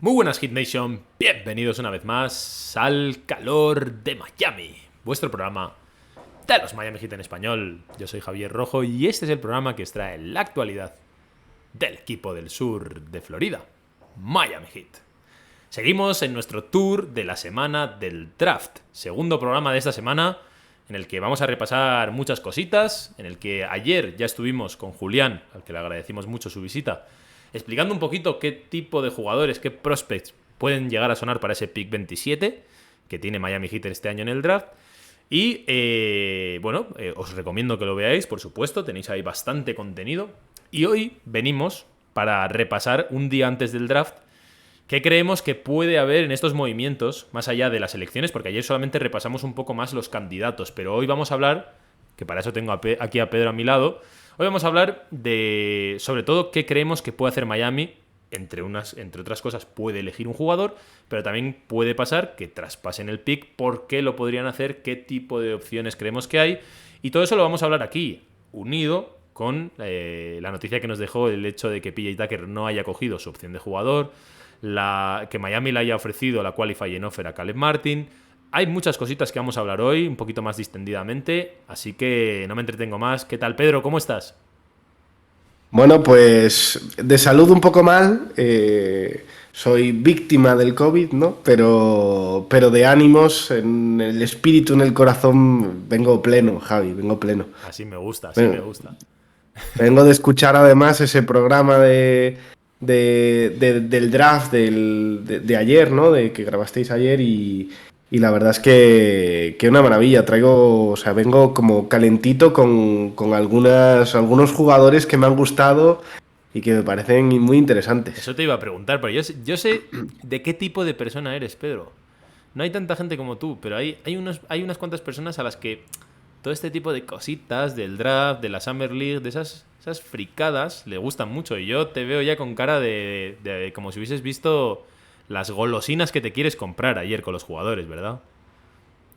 Muy buenas Hit Nation, bienvenidos una vez más al Calor de Miami, vuestro programa de los Miami Heat en español. Yo soy Javier Rojo y este es el programa que os trae la actualidad del equipo del sur de Florida, Miami Heat. Seguimos en nuestro tour de la semana del draft, segundo programa de esta semana en el que vamos a repasar muchas cositas, en el que ayer ya estuvimos con Julián, al que le agradecimos mucho su visita, explicando un poquito qué tipo de jugadores, qué prospects pueden llegar a sonar para ese pick 27 que tiene Miami Heat este año en el draft. Y os recomiendo que lo veáis, por supuesto, tenéis ahí bastante contenido. Y hoy venimos para repasar un día antes del draft qué creemos que puede haber en estos movimientos, más allá de las elecciones, porque ayer solamente repasamos un poco más los candidatos, pero hoy vamos a hablar, que para eso tengo aquí a Pedro a mi lado, hoy vamos a hablar de, sobre todo, qué creemos que puede hacer Miami. Entre otras cosas, puede elegir un jugador, pero también puede pasar que traspasen el pick, por qué lo podrían hacer, qué tipo de opciones creemos que hay, y todo eso lo vamos a hablar aquí, unido con la noticia que nos dejó el hecho de que PJ Tucker no haya cogido su opción de jugador, que Miami le haya ofrecido la qualifying offer a Caleb Martin. Hay muchas cositas que vamos a hablar hoy, un poquito más distendidamente, así que no me entretengo más. ¿Qué tal, Pedro? ¿Cómo estás? Bueno, pues de salud un poco mal, soy víctima del COVID, ¿no? Pero de ánimos, en el espíritu, en el corazón, vengo pleno, Javi, vengo pleno. Así me gusta, así me Vengo, gusta. vengo de escuchar además ese programa del draft de ayer, ¿no? De que grabasteis ayer y la verdad es que una maravilla. O sea, vengo como calentito con algunos jugadores que me han gustado y que me parecen muy interesantes. Eso te iba a preguntar, pero yo sé de qué tipo de persona eres, Pedro. No hay tanta gente como tú, pero hay unas cuantas personas a las que todo este tipo de cositas del draft, de la Summer League, de esas fricadas, le gustan mucho. Y yo te veo ya con cara de como si hubieses visto las golosinas que te quieres comprar ayer con los jugadores, ¿verdad?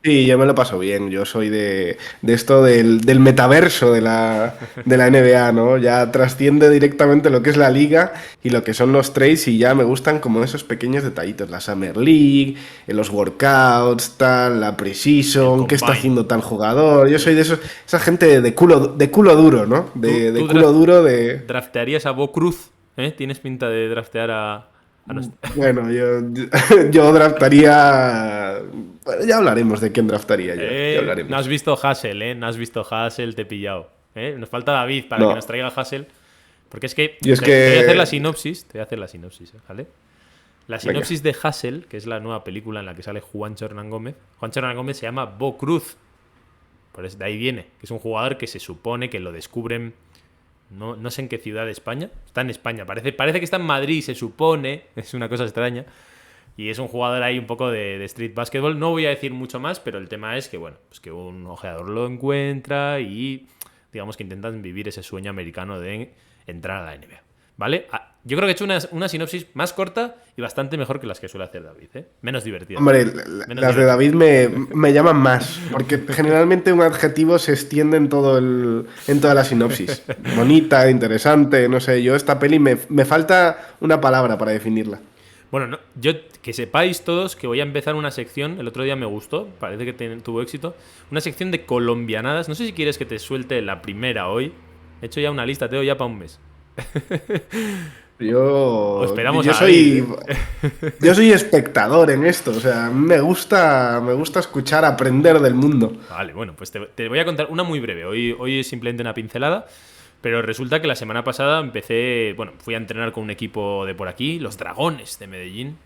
Sí, yo me lo paso bien. Yo soy de esto del metaverso de la NBA, ¿no? Ya trasciende directamente lo que es la liga y lo que son los trades y ya me gustan como esos pequeños detallitos. La Summer League, los workouts, tal, la El Precision, qué está Combine. haciendo tal jugador. Yo soy de esos, esa gente de culo duro, ¿no? ¿Tú, De tú culo duro de... draftearías a Bo Cruz? ¿Eh? ¿Tienes pinta de draftear a Bueno, yo draftaría... Bueno, ya hablaremos de quién draftaría yo. Ya No has hablaremos. visto Hassel, ¿eh? No has visto Hassel, te he pillado. Nos falta David para que nos No. traiga Hassel. Porque es que Y es te voy a hacer la que... sinopsis. Te voy a hacer la sinopsis, ¿vale? La Venga. sinopsis de Hassel, que es la nueva película en la que sale Juancho Hernán Gómez. Juancho Hernán Gómez se llama Bo Cruz. Por eso de ahí viene. Que es un jugador que se supone que lo descubren. No sé en qué ciudad de España. Está en España. Parece que está en Madrid, se supone. Es una cosa extraña. Y es un jugador ahí un poco de street basketball. No voy a decir mucho más, pero el tema es que, bueno, pues que un ojeador lo encuentra y digamos que intentan vivir ese sueño americano de entrar a la NBA. ¿Vale? Yo creo que he hecho una sinopsis más corta y bastante mejor que las que suele hacer David, ¿eh? Menos divertida, Hombre, perdón. Menos las de divertida. David me llaman más, porque generalmente un adjetivo se extiende en toda la sinopsis. Bonita, interesante, no sé, yo esta peli me falta una palabra para definirla. Bueno, yo que sepáis todos que voy a empezar una sección, el otro día me gustó, parece que tuvo éxito, una sección de colombianadas. No sé si quieres que te suelte la primera hoy. He hecho ya una lista, tengo ya para un mes. O Yo, esperamos yo a David, soy, ¿eh? yo soy espectador en esto, o sea, me gusta escuchar, aprender del mundo. Vale, bueno, pues te voy a contar una muy breve. Hoy es simplemente una pincelada. Pero resulta que la semana pasada fui a entrenar con un equipo de por aquí, los Dragones de Medellín.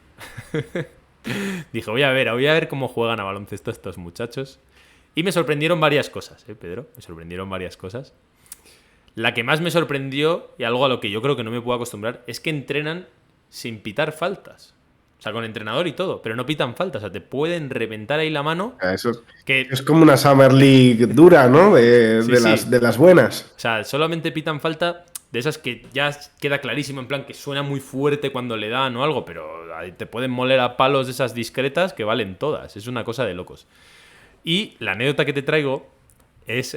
Dije, voy a ver cómo juegan a baloncesto estos muchachos. Y me sorprendieron varias cosas, Pedro. Me sorprendieron varias cosas. La que más me sorprendió, y algo a lo que yo creo que no me puedo acostumbrar, es que entrenan sin pitar faltas. O sea, con entrenador y todo, pero no pitan faltas. O sea, te pueden reventar ahí la mano. O sea, eso es Que como una Summer League dura, ¿no? De, sí, de las, sí. de las buenas. O sea, solamente pitan falta de esas que ya queda clarísimo, en plan que suena muy fuerte cuando le dan o algo, pero ahí te pueden moler a palos de esas discretas que valen todas. Es una cosa de locos. Y la anécdota que te traigo es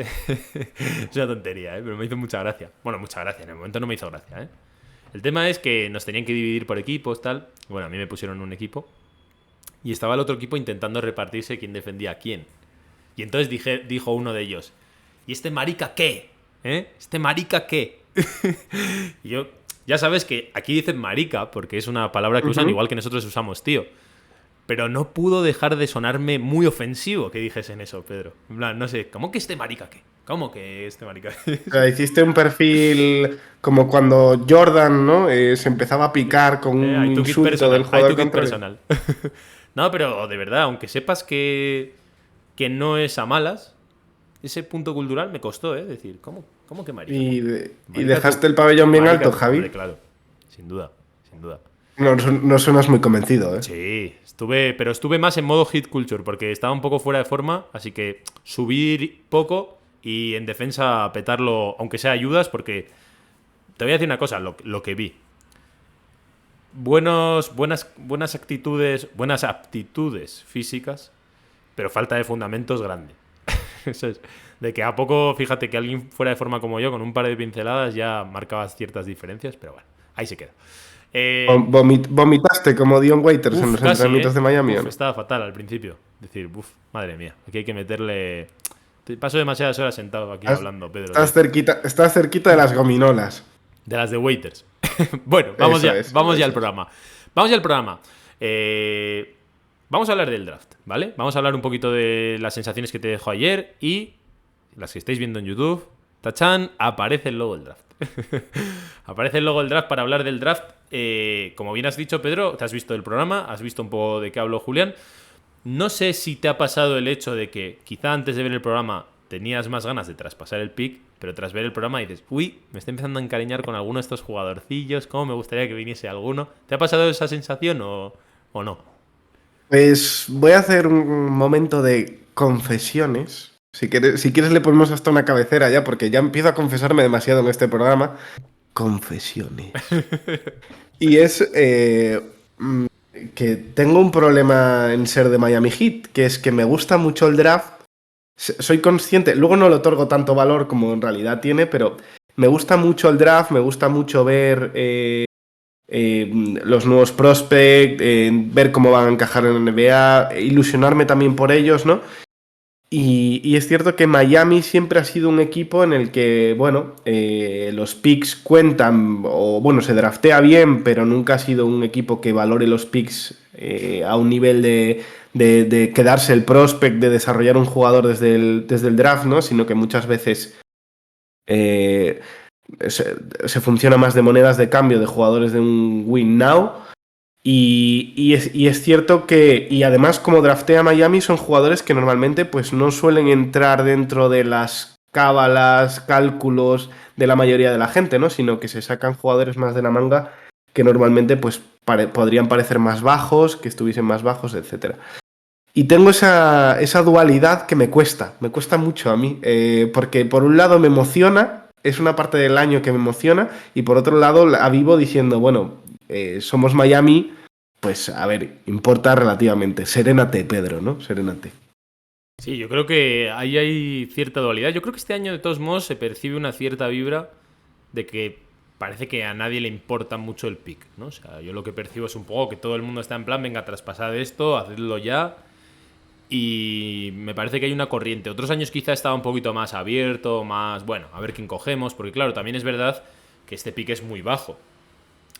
una tontería, pero me hizo mucha gracia. Bueno, mucha gracia, en el momento no me hizo gracia, El tema es que nos tenían que dividir por equipos, tal. Bueno, a mí me pusieron un equipo. Y estaba el otro equipo intentando repartirse quién defendía a quién. Y entonces dijo uno de ellos, ¿y este marica qué? ¿Este marica qué? Y yo, ya sabes que aquí dicen marica, porque es una palabra que usan igual que nosotros usamos tío. Pero no pudo dejar de sonarme muy ofensivo que dijesen eso, Pedro. En plan, no sé, ¿cómo que este marica qué? ¿Cómo que este marica qué? O sea, hiciste un perfil como cuando Jordan, ¿no? Se empezaba a picar con un I took it insulto del personal. I jugador took it contrario. personal. No, pero de verdad, aunque sepas que no es a malas, ese punto cultural me costó, ¿eh? Decir, ¿cómo que marica? Y Marica dejaste el pabellón bien marica alto, Javi. hombre, claro. Sin duda, sin duda. No, no suenas muy convencido, ¿eh? Sí, pero estuve más en modo hit culture porque estaba un poco fuera de forma, así que subir poco y en defensa petarlo, aunque sea ayudas, porque te voy a decir una cosa, lo que vi. Buenas actitudes, buenas aptitudes físicas, pero falta de fundamentos grande. Eso es. De que a poco, fíjate que alguien fuera de forma como yo, con un par de pinceladas, ya marcaba ciertas diferencias, pero bueno, ahí se queda. Vomitaste como Dion Waiters en los Casi, entrenamientos de Miami, ¿o no? estaba fatal al principio. Decir, madre mía, aquí hay que meterle... Paso demasiadas horas sentado aquí hablando, Pedro. Estás cerquita de las gominolas. De las de Waiters. Bueno, vamos ya al es. programa. Vamos ya al programa. Vamos a hablar del draft, ¿vale? Vamos a hablar un poquito de las sensaciones que te dejó ayer y las que estáis viendo en YouTube. Tachan, aparece el logo del draft. Aparece el logo del draft para hablar del draft. Como bien has dicho, Pedro, te has visto el programa, has visto un poco de qué habló Julián. No sé si te ha pasado el hecho de que quizá antes de ver el programa tenías más ganas de traspasar el pick, pero tras ver el programa dices, uy, me estoy empezando a encariñar con alguno de estos jugadorcillos, cómo me gustaría que viniese alguno. ¿Te ha pasado esa sensación o no? Pues voy a hacer un momento de confesiones. Si quieres le ponemos hasta una cabecera ya, porque ya empiezo a confesarme demasiado en este programa. Confesiones. Y es que tengo un problema en ser de Miami Heat, que es que me gusta mucho el draft. Soy consciente, luego no le otorgo tanto valor como en realidad tiene, pero me gusta mucho el draft, me gusta mucho ver los nuevos prospects, ver cómo van a encajar en la NBA, ilusionarme también por ellos, ¿no? Y es cierto que Miami siempre ha sido un equipo en el que, bueno, los picks cuentan, o bueno, se draftea bien, pero nunca ha sido un equipo que valore los picks a un nivel de quedarse el prospect, de desarrollar un jugador desde el draft, ¿no? Sino que muchas veces se funciona más de monedas de cambio de jugadores de un win now. Y es cierto que, y además como draftea Miami, son jugadores que normalmente pues no suelen entrar dentro de las cábalas, cálculos de la mayoría de la gente, ¿no? Sino que se sacan jugadores más de la manga que normalmente pues podrían parecer más bajos, que estuviesen más bajos, etc. Y tengo esa dualidad que me cuesta mucho a mí, porque por un lado me emociona, es una parte del año que me emociona, y por otro lado la vivo diciendo, bueno, somos Miami, pues a ver, importa relativamente. Serénate, Pedro, ¿no? Serénate. Sí, yo creo que ahí hay cierta dualidad. Yo creo que este año, de todos modos, se percibe una cierta vibra de que parece que a nadie le importa mucho el pick, ¿no? O sea, yo lo que percibo es un poco que todo el mundo está en plan, venga, traspasad esto, hacedlo ya. Y me parece que hay una corriente. Otros años quizá estaba un poquito más abierto, más, bueno, a ver quién cogemos, porque claro, también es verdad que este pick es muy bajo.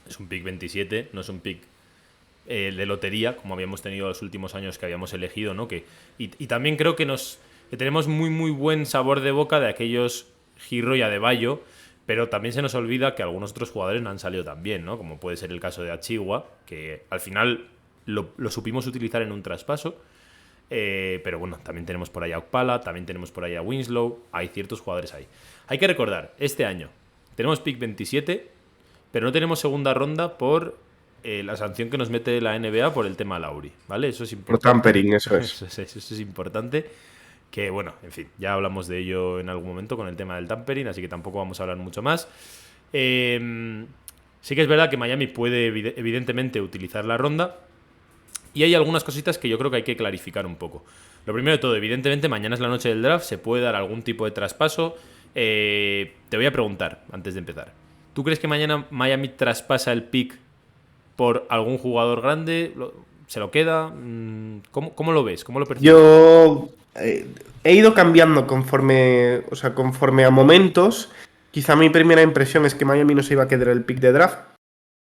Es un pick 27, no es un pick de lotería, como habíamos tenido los últimos años que habíamos elegido, ¿no? Y también creo que tenemos muy, muy buen sabor de boca de aquellos Giro y Adebayo, pero también se nos olvida que algunos otros jugadores no han salido tan bien, ¿no? Como puede ser el caso de Achiuwa, que al final lo supimos utilizar en un traspaso. Pero bueno, también tenemos por ahí a Okpala, también tenemos por ahí a Winslow, hay ciertos jugadores ahí. Hay que recordar, este año tenemos pick 27, pero no tenemos segunda ronda por la sanción que nos mete la NBA por el tema Lauri, ¿vale? Eso es importante. Por tampering, eso es. Eso es importante. Que bueno, en fin, ya hablamos de ello en algún momento con el tema del tampering, así que tampoco vamos a hablar mucho más. Sí que es verdad que Miami puede evidentemente utilizar la ronda. Y hay algunas cositas que yo creo que hay que clarificar un poco. Lo primero de todo, evidentemente, mañana es la noche del draft, se puede dar algún tipo de traspaso. Te voy a preguntar, antes de empezar, ¿Tú crees que mañana Miami traspasa el pick por algún jugador grande? ¿Se lo queda? ¿Cómo lo ves? ¿Cómo lo percibes? Yo he ido cambiando conforme, o sea, conforme a momentos. Quizá mi primera impresión es que Miami no se iba a quedar el pick de draft.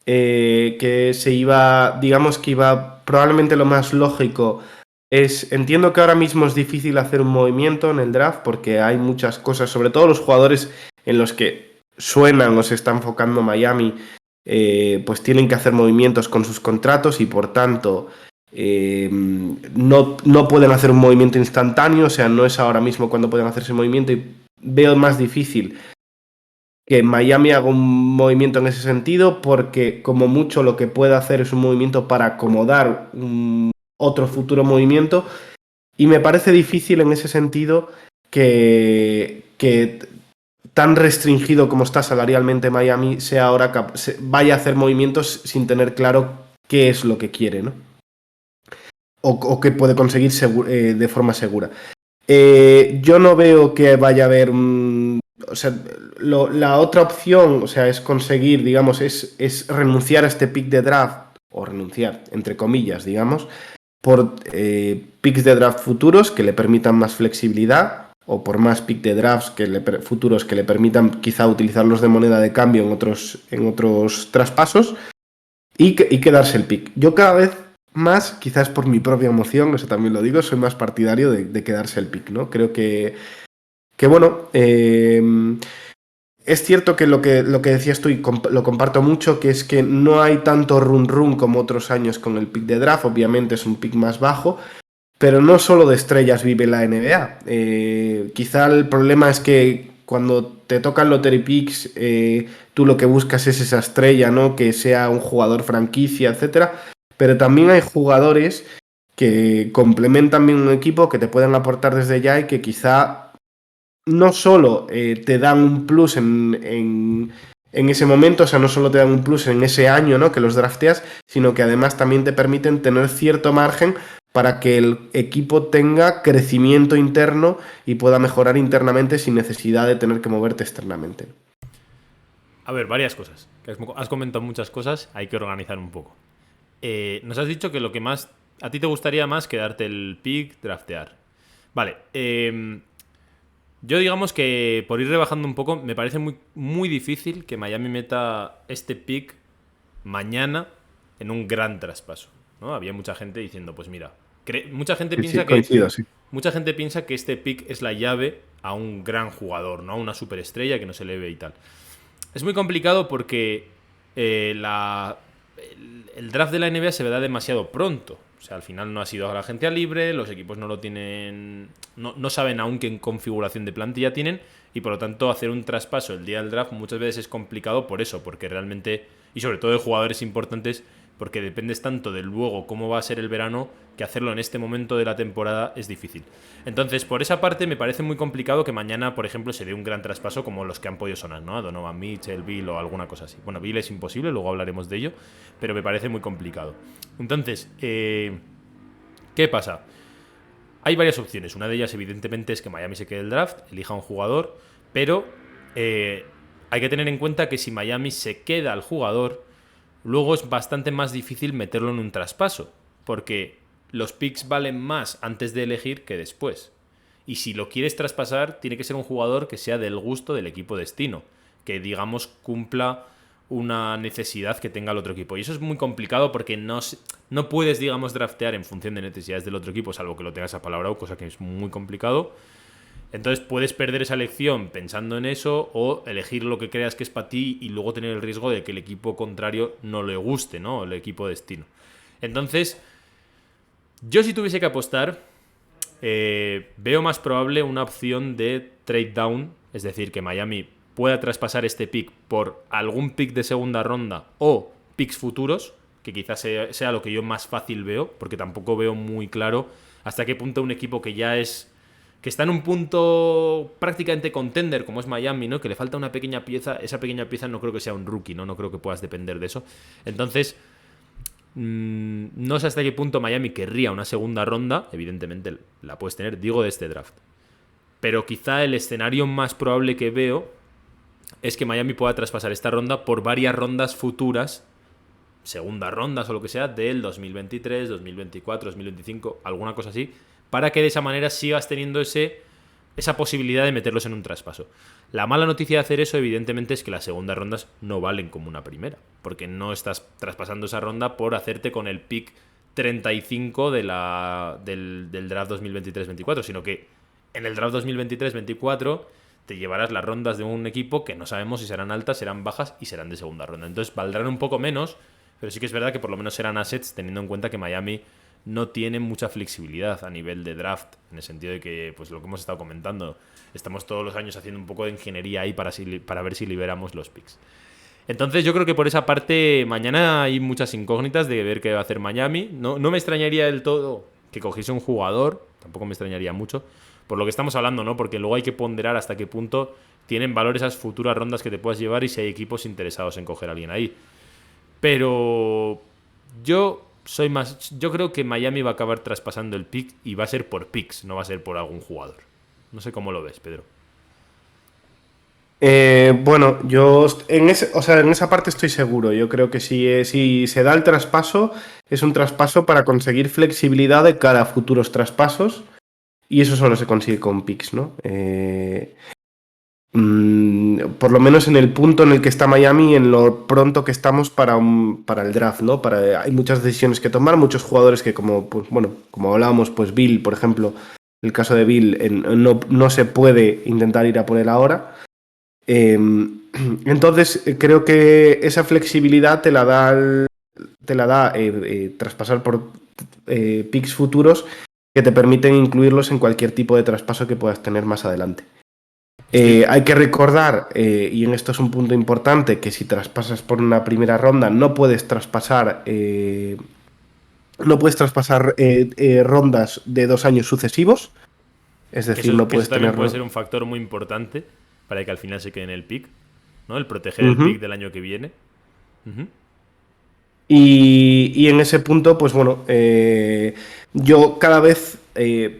Que se iba, digamos que iba, probablemente lo más lógico es, entiendo que ahora mismo es difícil hacer un movimiento en el draft porque hay muchas cosas, sobre todo los jugadores en los que suenan o se está enfocando Miami, pues tienen que hacer movimientos con sus contratos y por tanto no pueden hacer un movimiento instantáneo, o sea, no es ahora mismo cuando pueden hacer ese movimiento y veo más difícil que Miami haga un movimiento en ese sentido, porque como mucho lo que puede hacer es un movimiento para acomodar otro futuro movimiento, y me parece difícil en ese sentido que tan restringido como está salarialmente Miami sea ahora vaya a hacer movimientos sin tener claro qué es lo que quiere, ¿no? O qué puede conseguir de forma segura. Yo no veo que vaya a haber o sea, la otra opción, o sea, es conseguir, digamos, es renunciar a este pick de draft, o renunciar, entre comillas, digamos, por picks de draft futuros que le permitan más flexibilidad, o por más pick de drafts futuros que le permitan quizá utilizarlos de moneda de cambio en otros traspasos, y quedarse el pick. Yo cada vez más, quizás por mi propia emoción, eso también lo digo, soy más partidario de quedarse el pick, ¿no? Creo que bueno, es cierto que lo que decías tú, y lo comparto mucho, que es que no hay tanto run como otros años con el pick de draft, obviamente es un pick más bajo, pero no solo de estrellas vive la NBA. Quizá el problema es que cuando te tocan lottery picks, tú lo que buscas es esa estrella, ¿no? Que sea un jugador franquicia, etcétera, pero también hay jugadores que complementan bien un equipo, que te pueden aportar desde ya y que quizá no solo te dan un plus en ese momento, o sea, no solo te dan un plus en ese año, ¿no? Que los drafteas, sino que además también te permiten tener cierto margen para que el equipo tenga crecimiento interno y pueda mejorar internamente sin necesidad de tener que moverte externamente. A ver, varias cosas. Has comentado muchas cosas, hay que organizar un poco. Nos has dicho que lo que más... A ti te gustaría más quedarte el pick, draftear. Vale, yo digamos que por ir rebajando un poco, me parece muy, muy difícil que Miami meta este pick mañana en un gran traspaso, ¿no? Había mucha gente diciendo, pues mira, mucha gente Sí, piensa coincido, sí. mucha gente piensa que este pick es la llave a un gran jugador, ¿no? A una superestrella que no se le ve y tal. Es muy complicado porque el draft de la NBA se verá demasiado pronto. O sea, al final no ha sido a la agencia libre, los equipos no lo tienen, no saben aún qué configuración de plantilla tienen, y por lo tanto hacer un traspaso el día del draft muchas veces es complicado por eso, porque realmente, y sobre todo de jugadores importantes, porque dependes tanto del luego cómo va a ser el verano, que hacerlo en este momento de la temporada es difícil. Entonces, por esa parte me parece muy complicado que mañana, por ejemplo, se dé un gran traspaso como los que han podido sonar, ¿no? Donovan Mitchell, Bill o alguna cosa así. Bueno, Bill es imposible, luego hablaremos de ello, pero me parece muy complicado. Entonces, ¿qué pasa? Hay varias opciones. Una de ellas, evidentemente, es que Miami se quede el draft, elija un jugador, pero hay que tener en cuenta que si Miami se queda al jugador, luego es bastante más difícil meterlo en un traspaso, porque los picks valen más antes de elegir que después. Y si lo quieres traspasar, tiene que ser un jugador que sea del gusto del equipo destino, que digamos cumpla una necesidad que tenga el otro equipo. Y eso es muy complicado porque no puedes, digamos, draftear en función de necesidades del otro equipo, salvo que lo tengas apalabrado, cosa que es muy complicado. Entonces puedes perder esa elección pensando en eso, o elegir lo que creas que es para ti y luego tener el riesgo de que el equipo contrario no le guste, ¿no? El equipo destino. Entonces, yo si tuviese que apostar, veo más probable una opción de trade down, es decir, que Miami pueda traspasar este pick por algún pick de segunda ronda o picks futuros, que quizás sea lo que yo más fácil veo, porque tampoco veo muy claro hasta qué punto un equipo que está en un punto prácticamente contender, como es Miami, ¿no? Que le falta una pequeña pieza, esa pequeña pieza no creo que sea un rookie, no creo que puedas depender de eso. Entonces, no sé hasta qué punto Miami querría una segunda ronda, evidentemente la puedes tener, digo, de este draft. Pero quizá el escenario más probable que veo es que Miami pueda traspasar esta ronda por varias rondas futuras, segundas rondas o lo que sea, del 2023, 2024, 2025, alguna cosa así, para que de esa manera sigas teniendo esa posibilidad de meterlos en un traspaso. La mala noticia de hacer eso, evidentemente, es que las segundas rondas no valen como una primera, porque no estás traspasando esa ronda por hacerte con el pick 35 del draft 2023-24, sino que en el draft 2023-24 te llevarás las rondas de un equipo que no sabemos si serán altas, serán bajas y serán de segunda ronda. Entonces valdrán un poco menos, pero sí que es verdad que por lo menos serán assets, teniendo en cuenta que Miami no tiene mucha flexibilidad a nivel de draft, en el sentido de que, pues lo que hemos estado comentando, estamos todos los años haciendo un poco de ingeniería ahí para ver si liberamos los picks. Entonces yo creo que por esa parte mañana hay muchas incógnitas de ver qué va a hacer Miami. No me extrañaría del todo que cogiese un jugador, tampoco me extrañaría mucho, por lo que estamos hablando, ¿no? Porque luego hay que ponderar hasta qué punto tienen valor esas futuras rondas que te puedas llevar y si hay equipos interesados en coger a alguien ahí. Pero yo creo que Miami va a acabar traspasando el pick y va a ser por picks, no va a ser por algún jugador. No sé cómo lo ves, Pedro. Bueno, yo en esa parte estoy seguro. Yo creo que si se da el traspaso, es un traspaso para conseguir flexibilidad de cara a futuros traspasos. Y eso solo se consigue con picks, ¿no? Por lo menos en el punto en el que está Miami, en lo pronto que estamos para el draft, ¿no? Hay muchas decisiones que tomar, muchos jugadores que como hablábamos, pues Bill, por ejemplo, el caso de Bill, no se puede intentar ir a por él ahora. Entonces creo que esa flexibilidad te la da traspasar por picks futuros que te permiten incluirlos en cualquier tipo de traspaso que puedas tener más adelante. Hay que recordar, y en esto es un punto importante, que si traspasas por una primera ronda no puedes traspasar rondas de 2 años sucesivos. Es decir, no puedes también tener... puede ser un factor muy importante para que al final se quede en el pick, ¿no? El proteger el pick del año que viene. Y en ese punto, pues bueno, yo cada vez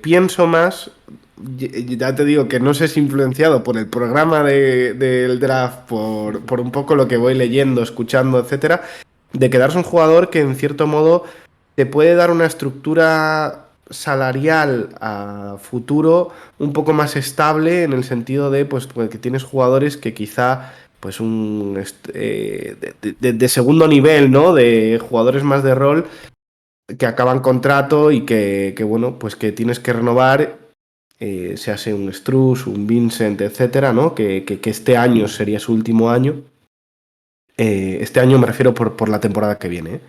pienso más, ya te digo que no sé si influenciado por el programa del draft, por un poco lo que voy leyendo, escuchando, etcétera, de quedarse un jugador que en cierto modo te puede dar una estructura salarial a futuro un poco más estable, en el sentido de pues que tienes jugadores que quizá pues de segundo nivel, ¿no? De jugadores más de rol que acaban contrato y que bueno, pues que tienes que renovar, se hace un Struz, un Vincent, etcétera, ¿no? Que este año sería su último año. Este año me refiero por la temporada que viene, ¿eh?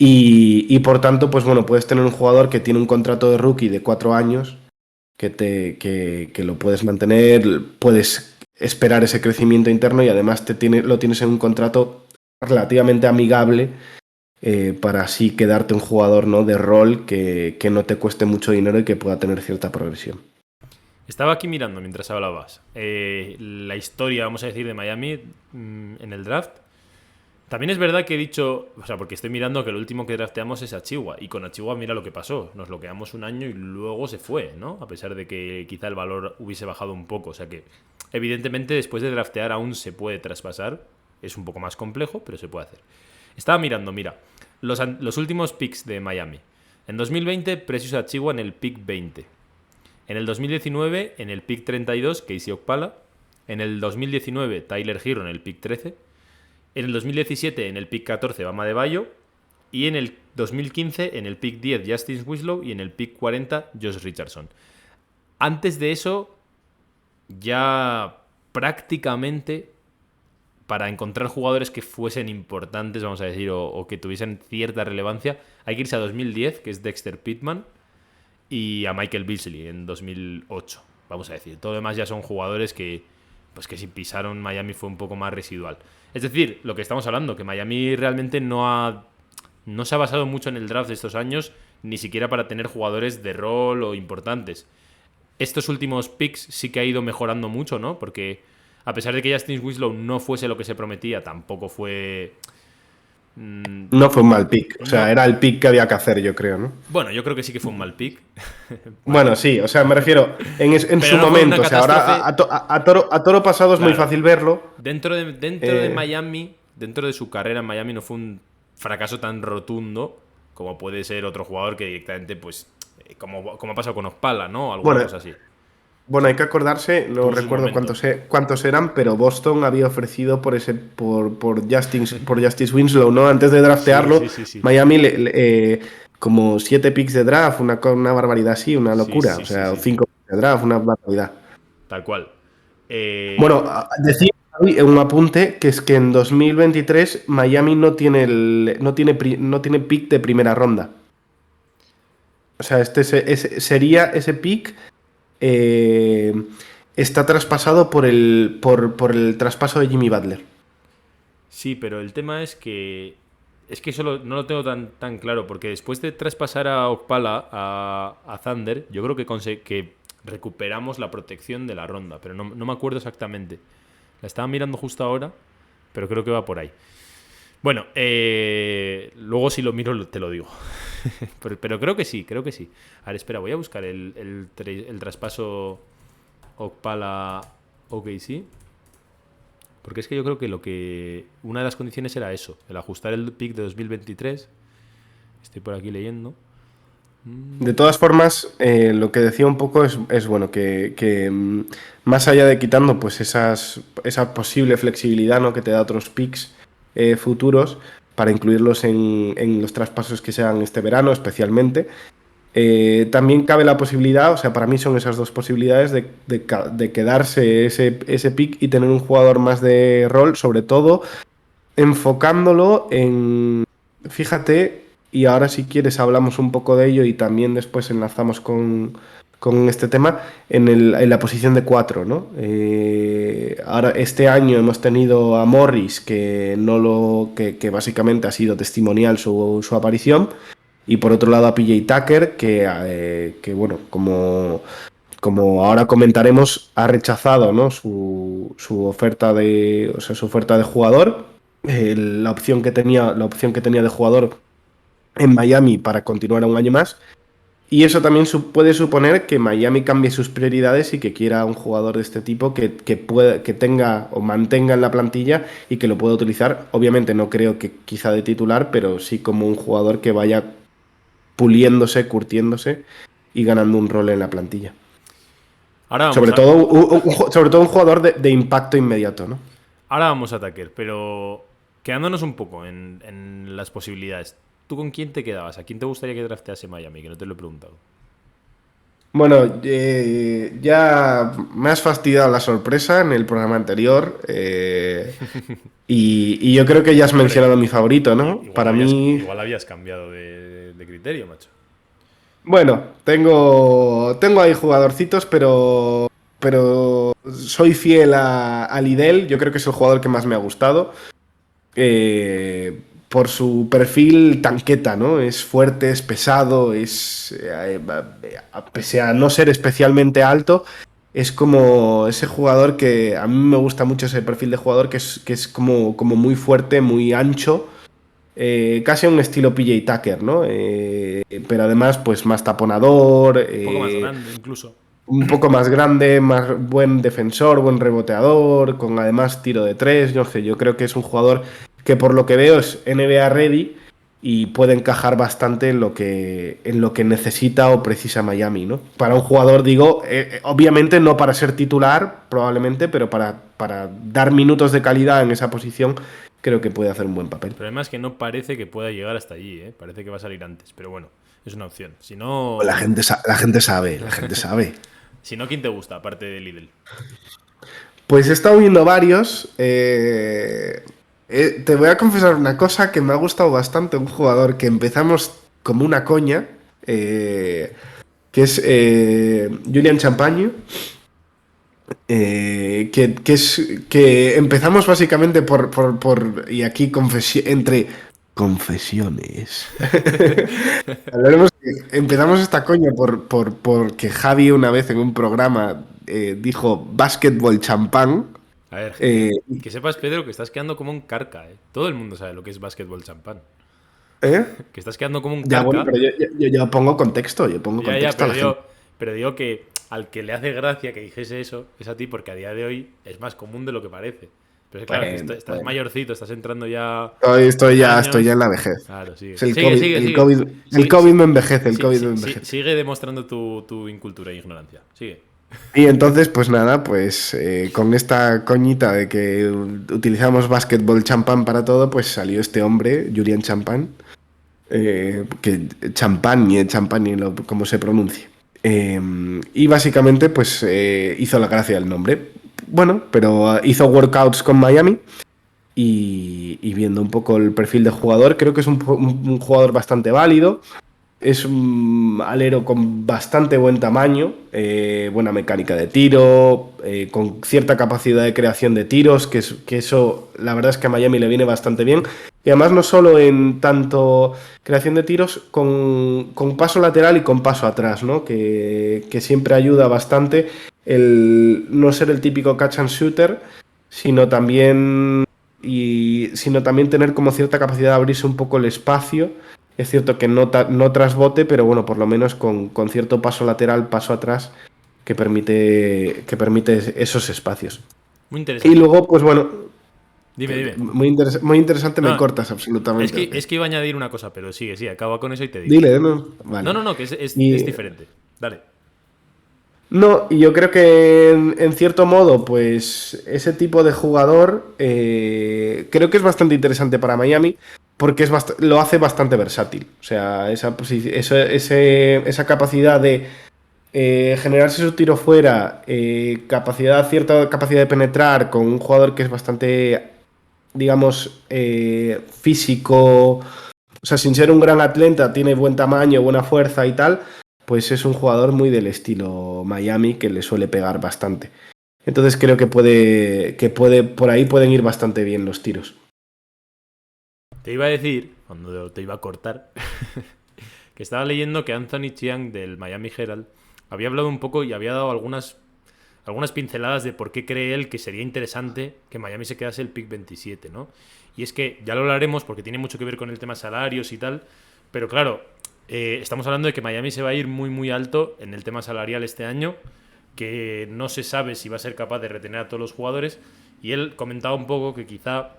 Y por tanto, pues bueno, puedes tener un jugador que tiene un contrato de rookie de 4 años, que lo puedes mantener, puedes esperar ese crecimiento interno y además lo tienes en un contrato relativamente amigable, para así quedarte un jugador, ¿no? De rol que no te cueste mucho dinero y que pueda tener cierta progresión. Estaba aquí mirando mientras hablabas la historia, vamos a decir, de Miami en el draft. También es verdad que he dicho, o sea, porque estoy mirando que el último que drafteamos es Achiuwa, y con Achiuwa mira lo que pasó, nos lo quedamos un año y luego se fue, ¿no? A pesar de que quizá el valor hubiese bajado un poco, o sea que evidentemente después de draftear aún se puede traspasar, es un poco más complejo, pero se puede hacer. Estaba mirando, mira, los últimos picks de Miami. En 2020, Precious Achiuwa en el pick 20. En el 2019, en el pick 32, Casey Okpala. En el 2019, Tyler Herro en el pick 13. En el 2017, en el pick 14, Bama Adebayo. Y en el 2015, en el pick 10, Justice Winslow. Y en el pick 40, Josh Richardson. Antes de eso, ya prácticamente, para encontrar jugadores que fuesen importantes, vamos a decir, o que tuviesen cierta relevancia, hay que irse a 2010, que es Dexter Pittman, y a Michael Beasley en 2008, vamos a decir. Todo lo demás ya son jugadores que si pisaron Miami fue un poco más residual. Es decir, lo que estamos hablando, que Miami realmente no se ha basado mucho en el draft de estos años, ni siquiera para tener jugadores de rol o importantes. Estos últimos picks sí que ha ido mejorando mucho, ¿no? Porque a pesar de que Justice Winslow no fuese lo que se prometía, tampoco fue No fue un mal pick. O sea, No, era el pick que había que hacer, yo creo, ¿no? bueno, yo creo que sí que fue un mal pick. Bueno, sí, o sea, me refiero en Pero su no fue una momento. O sea, ahora catástrofe. a toro pasado es muy Claro. fácil verlo. Dentro de Eh, Miami, dentro de su carrera en Miami, no fue un fracaso tan rotundo como puede ser otro jugador que directamente, pues, como ha pasado con Ospala, ¿no? Alguna bueno, cosa así. bueno, hay que acordarse, no Tuvo sus recuerdo momentos. cuántos eran, pero Boston había ofrecido por Justice Winslow, ¿no? Antes de Sí, draftearlo, sí, sí, sí. Miami como 7 picks de draft, una barbaridad así, una Sí, locura. O sí, sí, sea, sí, sí. 5 picks de draft, una barbaridad. Tal cual. Bueno, decía en un apunte que es que en 2023 Miami no tiene pick de primera ronda. O sea, sería ese pick. eh, Está traspasado por el traspaso de Jimmy Butler. Sí, pero el tema es que. Es que eso no lo tengo tan claro, porque después de traspasar a Okpala a Thunder, yo creo que recuperamos la protección de la ronda, pero no me acuerdo exactamente. La estaba mirando justo ahora, pero creo que va por ahí. Bueno, luego si lo miro te lo digo. Pero creo que sí, creo que sí. A ver, espera, voy a buscar el traspaso Okpala OKC. Porque es que yo creo que una de las condiciones era eso, el ajustar el pick de 2023. Estoy por aquí leyendo. De todas formas, lo que decía un poco es bueno, que más allá de quitando pues esa posible flexibilidad, ¿no?, que te da otros picks futuros para incluirlos en los traspasos que se hagan este verano especialmente, también cabe la posibilidad, o sea, para mí son esas dos posibilidades de quedarse ese pick y tener un jugador más de rol, sobre todo enfocándolo en, fíjate, y ahora si quieres hablamos un poco de ello y también después enlazamos con este tema, en la posición de 4, ¿no? Ahora, este año hemos tenido a Morris, que básicamente ha sido testimonial su aparición, y por otro lado a PJ Tucker, que bueno, como ahora comentaremos, ha rechazado, ¿no?, su oferta su oferta de jugador, la opción que tenía de jugador en Miami para continuar un año más. Y eso también puede suponer que Miami cambie sus prioridades y que quiera un jugador de este tipo que tenga o mantenga en la plantilla y que lo pueda utilizar. Obviamente no creo que quizá de titular, pero sí como un jugador que vaya puliéndose, curtiéndose y ganando un rol en la plantilla. Ahora vamos Sobre a, todo, sobre todo un jugador de impacto inmediato, ¿no? ahora vamos a Tucker, pero quedándonos un poco en las posibilidades. ¿Tú con quién te quedabas? ¿A quién te gustaría que draftease Miami? Que no te lo he preguntado. Bueno, ya me has fastidiado la sorpresa en el programa anterior, y yo creo que ya has Hombre, mencionado mi favorito, ¿no? igual Para mí, igual habías cambiado de criterio, macho. bueno, tengo ahí jugadorcitos, pero soy fiel a Lidl. Yo creo que es el jugador que más me ha gustado. Por su perfil tanqueta, ¿no? Es fuerte, es pesado, pese a no ser especialmente alto, es como ese jugador que a mí me gusta mucho ese perfil de jugador que es como muy fuerte, muy ancho, casi a un estilo PJ Tucker, ¿no? Pero además, pues más taponador, Un poco más grande, incluso. un poco más grande, más buen defensor, buen reboteador, con además tiro de tres. No sé, yo creo que es un jugador que por lo que veo es NBA ready y puede encajar bastante en lo que necesita o precisa Miami, ¿no? Para un jugador, digo, obviamente no para ser titular, probablemente, pero para dar minutos de calidad en esa posición, creo que puede hacer un buen papel. El problema es que no parece que pueda llegar hasta allí, ¿eh? Parece que va a salir antes, pero bueno, es una opción. Si La no, gente, la gente sabe, la gente sabe. si no, ¿quién te gusta, aparte de Lidl? Pues he estado viendo varios. Te voy a confesar una cosa que me ha gustado bastante. Un jugador que empezamos como una coña, que es Julian Champagne. Que empezamos básicamente y aquí entre confesiones. Hablaremos empezamos esta coña porque Javi una vez en un programa dijo basketball champán. A ver, Eh, que sepas, Pedro, que estás quedando como un carca, ¿eh? Todo el mundo sabe lo que es básquetbol champán. ¿Eh? Que estás quedando como un Ya, bueno, carca. pero yo pongo Ya, contexto a la gente. pero digo que al que le hace gracia que dijese eso es a ti, porque a día de hoy es más común de lo que parece. Pero es que, claro, que Bueno, estás bueno. mayorcito, estás entrando ya Estoy ya años. en la vejez. Claro, sigue. Es el Sigue, COVID, sigue, el sigue. COVID, el Sigue, COVID me envejece, el COVID me envejece. sigue demostrando tu incultura e ignorancia. Sigue. Y entonces, pues nada, pues con esta coñita de que utilizamos básquetbol champán para todo, pues salió este hombre, Julian Champán, que champán, como se pronuncie. Y básicamente, pues hizo la gracia del nombre. Bueno, pero hizo workouts con Miami y viendo un poco el perfil de jugador, creo que es un jugador bastante válido. Es un alero con bastante buen tamaño, buena mecánica de tiro, con cierta capacidad de creación de tiros, que eso la verdad es que a Miami le viene bastante bien. Y además no solo en tanto creación de tiros con paso lateral y con paso atrás, ¿no? Que siempre ayuda bastante el no ser el típico catch and shooter, sino también, sino también tener como cierta capacidad de abrirse un poco el espacio. Es cierto que no trasbote, pero bueno, por lo menos con cierto paso lateral, paso atrás, que permite esos espacios. Muy Y interesante. luego, pues bueno, Dime, dime. muy interesante, me No, cortas absolutamente. Ok. es que iba a añadir una cosa, pero sigue, sí, acaba con eso y te digo. Dile, ¿no? Vale. No, que es Y, diferente. Dale. no, y yo creo que en cierto modo, pues ese tipo de jugador creo que es bastante interesante para Miami porque lo hace bastante versátil. O sea, esa capacidad de generarse su tiro fuera, cierta capacidad de penetrar con un jugador que es bastante, digamos, físico, o sea, sin ser un gran atleta, tiene buen tamaño, buena fuerza y tal, pues es un jugador muy del estilo Miami que le suele pegar bastante. Entonces creo por ahí pueden ir bastante bien los tiros. Te iba a decir, cuando te iba a cortar, que estaba leyendo que Anthony Chiang del Miami Herald había hablado un poco y había dado algunas pinceladas de por qué cree él que sería interesante que Miami se quedase el pick 27, ¿no? Y es que ya lo hablaremos porque tiene mucho que ver con el tema salarios y tal, pero claro, estamos hablando de que Miami se va a ir muy muy alto en el tema salarial este año, que no se sabe si va a ser capaz de retener a todos los jugadores, y él comentaba un poco que quizá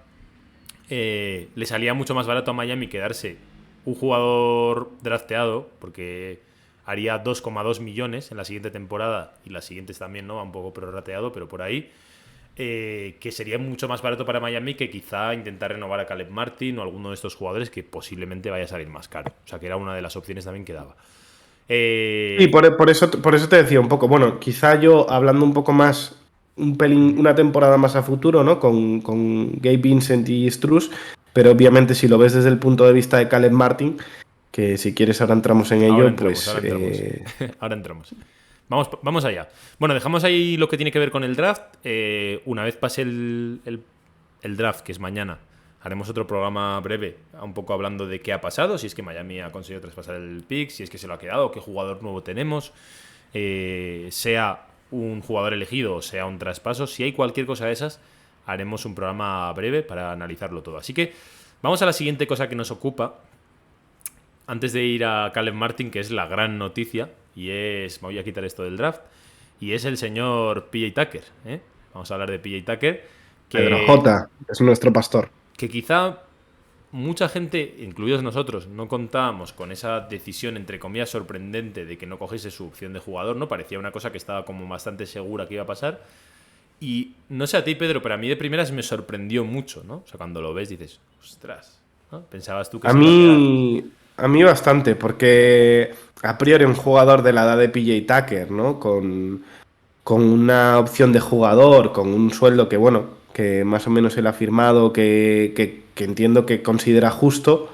le salía mucho más barato a Miami quedarse un jugador drafteado, porque haría 2,2 millones en la siguiente temporada y las siguientes también, ¿no? Va un poco prorrateado, pero por ahí. Que sería mucho más barato para Miami que quizá intentar renovar a Caleb Martin o alguno de estos jugadores que posiblemente vaya a salir más caro. O sea, que era una de las opciones también que daba. Y por eso te decía un poco, bueno, quizá yo hablando un poco más, un pelín, una temporada más a futuro, ¿no? Con Gabe Vincent y Strus, pero obviamente si lo ves desde el punto de vista de Caleb Martin, que si quieres ahora entramos en ello, pues Ahora entramos. Ahora entramos. Vamos allá. Bueno, dejamos ahí lo que tiene que ver con el draft. Una vez pase el draft, que es mañana, haremos otro programa breve, un poco hablando de qué ha pasado, si es que Miami ha conseguido traspasar el pick, si es que se lo ha quedado, qué jugador nuevo tenemos, sea un jugador elegido o sea un traspaso. Si hay cualquier cosa de esas, haremos un programa breve para analizarlo todo. Así que vamos a la siguiente cosa que nos ocupa, antes de ir a Caleb Martin, que es la gran noticia, y es, me voy a quitar esto del draft, y es el señor PJ Tucker. Vamos a hablar de PJ Tucker, Pedro que, J. es nuestro pastor. que quizá mucha gente, incluidos nosotros, no contábamos con esa decisión, entre comillas, sorprendente de que no cogiese su opción de jugador, ¿no? Parecía una cosa que estaba como bastante segura que iba a pasar. Y no sé a ti, Pedro, pero a mí de primeras me sorprendió mucho, ¿no? O sea, cuando lo ves dices, ostras, ¿no? Pensabas tú que A se iba a quedar. mí bastante, porque a priori un jugador de la edad de PJ Tucker, ¿no? Con una opción de jugador, con un sueldo que, bueno, que más o menos él ha firmado, que entiendo que considera justo,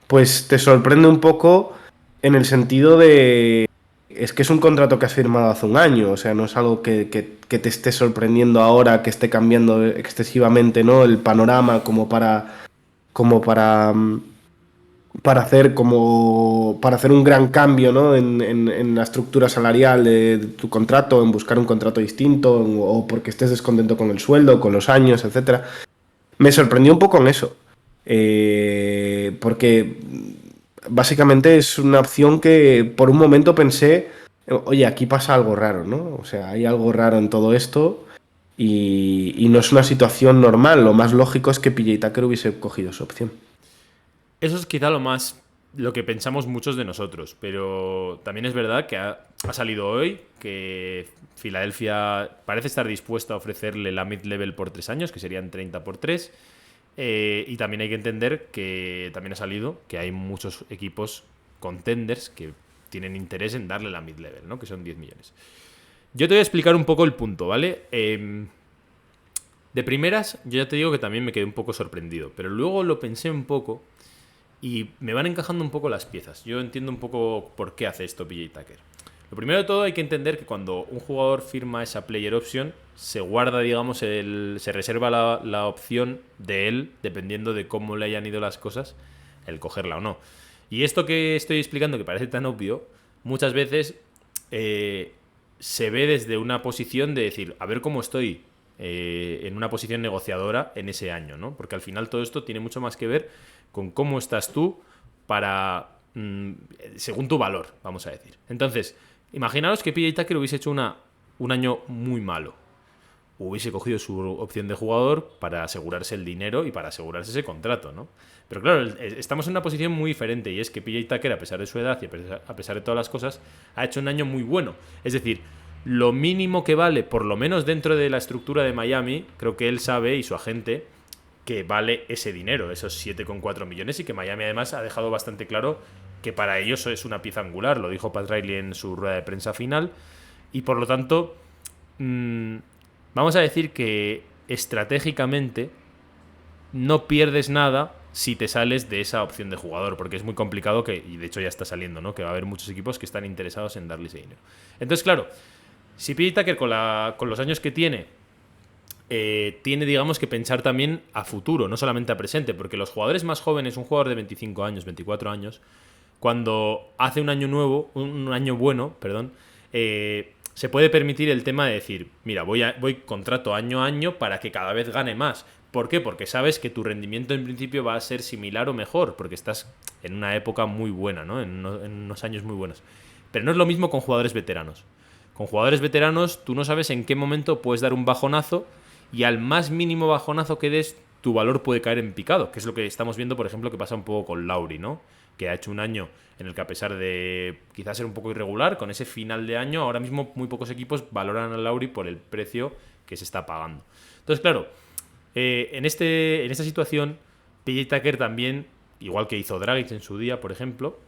pues te sorprende un poco en el sentido de... Es que es un contrato que has firmado hace un año, o sea, no es algo que te esté sorprendiendo ahora, que esté cambiando excesivamente, ¿no? El panorama como para para hacer un gran cambio, ¿no? en la estructura salarial de tu contrato, en buscar un contrato distinto, o porque estés descontento con el sueldo, con los años, etcétera. Me sorprendió un poco en eso. Porque básicamente es una opción que por un momento pensé, oye, aquí pasa algo raro, ¿no? O sea, hay algo raro en todo esto y no es una situación normal. Lo más lógico es que PJ Tucker hubiese cogido su opción. Eso es quizá lo que pensamos muchos de nosotros, pero también es verdad que ha salido hoy que Filadelfia parece estar dispuesto a ofrecerle la mid-level por 3 años, que serían 30 por 3. Y también hay que entender que también ha salido que hay muchos equipos contenders que tienen interés en darle la mid-level, ¿no? Que son 10 millones. Yo te voy a explicar un poco el punto, ¿vale? De primeras, yo ya te digo que también me quedé un poco sorprendido, pero luego lo pensé un poco y me van encajando un poco las piezas. Yo entiendo un poco por qué hace esto PJ Tucker. Lo primero de todo hay que entender que cuando un jugador firma esa player option, se guarda, digamos, se reserva la opción de él, dependiendo de cómo le hayan ido las cosas, el cogerla o no. Y esto que estoy explicando, que parece tan obvio, muchas veces se ve desde una posición de decir, a ver cómo estoy en una posición negociadora en ese año, ¿no? Porque al final todo esto tiene mucho más que ver con cómo estás tú según tu valor, vamos a decir. Entonces, imaginaros que PJ Tucker hubiese hecho un año muy malo. Hubiese cogido su opción de jugador para asegurarse el dinero y para asegurarse ese contrato, ¿no? Pero claro, estamos en una posición muy diferente y es que PJ Tucker, a pesar de su edad y a pesar de todas las cosas, ha hecho un año muy bueno. Es decir, lo mínimo que vale, por lo menos dentro de la estructura de Miami, creo que él sabe y su agente que vale ese dinero, esos 7,4 millones, y que Miami además ha dejado bastante claro que para ellos es una pieza angular, lo dijo Pat Riley en su rueda de prensa final, y por lo tanto, vamos a decir que estratégicamente no pierdes nada si te sales de esa opción de jugador, porque es muy complicado y de hecho ya está saliendo, ¿no? Que va a haber muchos equipos que están interesados en darle ese dinero. Entonces, claro, si PJ Tucker con los años que tiene, digamos, que pensar también a futuro, no solamente a presente, porque los jugadores más jóvenes, un jugador de 25 años, 24 años, cuando hace un año nuevo, un año bueno, perdón, se puede permitir el tema de decir, mira, voy contrato año a año para que cada vez gane más. ¿Por qué? Porque sabes que tu rendimiento en principio va a ser similar o mejor, porque estás en una época muy buena, ¿no? En unos años muy buenos. Pero no es lo mismo con jugadores veteranos. Con jugadores veteranos tú no sabes en qué momento puedes dar un bajonazo y al más mínimo bajonazo que des, tu valor puede caer en picado, que es lo que estamos viendo, por ejemplo, que pasa un poco con Lauri, ¿no? Que ha hecho un año en el que, a pesar de quizás ser un poco irregular, con ese final de año, ahora mismo muy pocos equipos valoran a Lauri por el precio que se está pagando. Entonces, claro, en esta situación, PJ Tucker también, igual que hizo Dragic en su día, por ejemplo,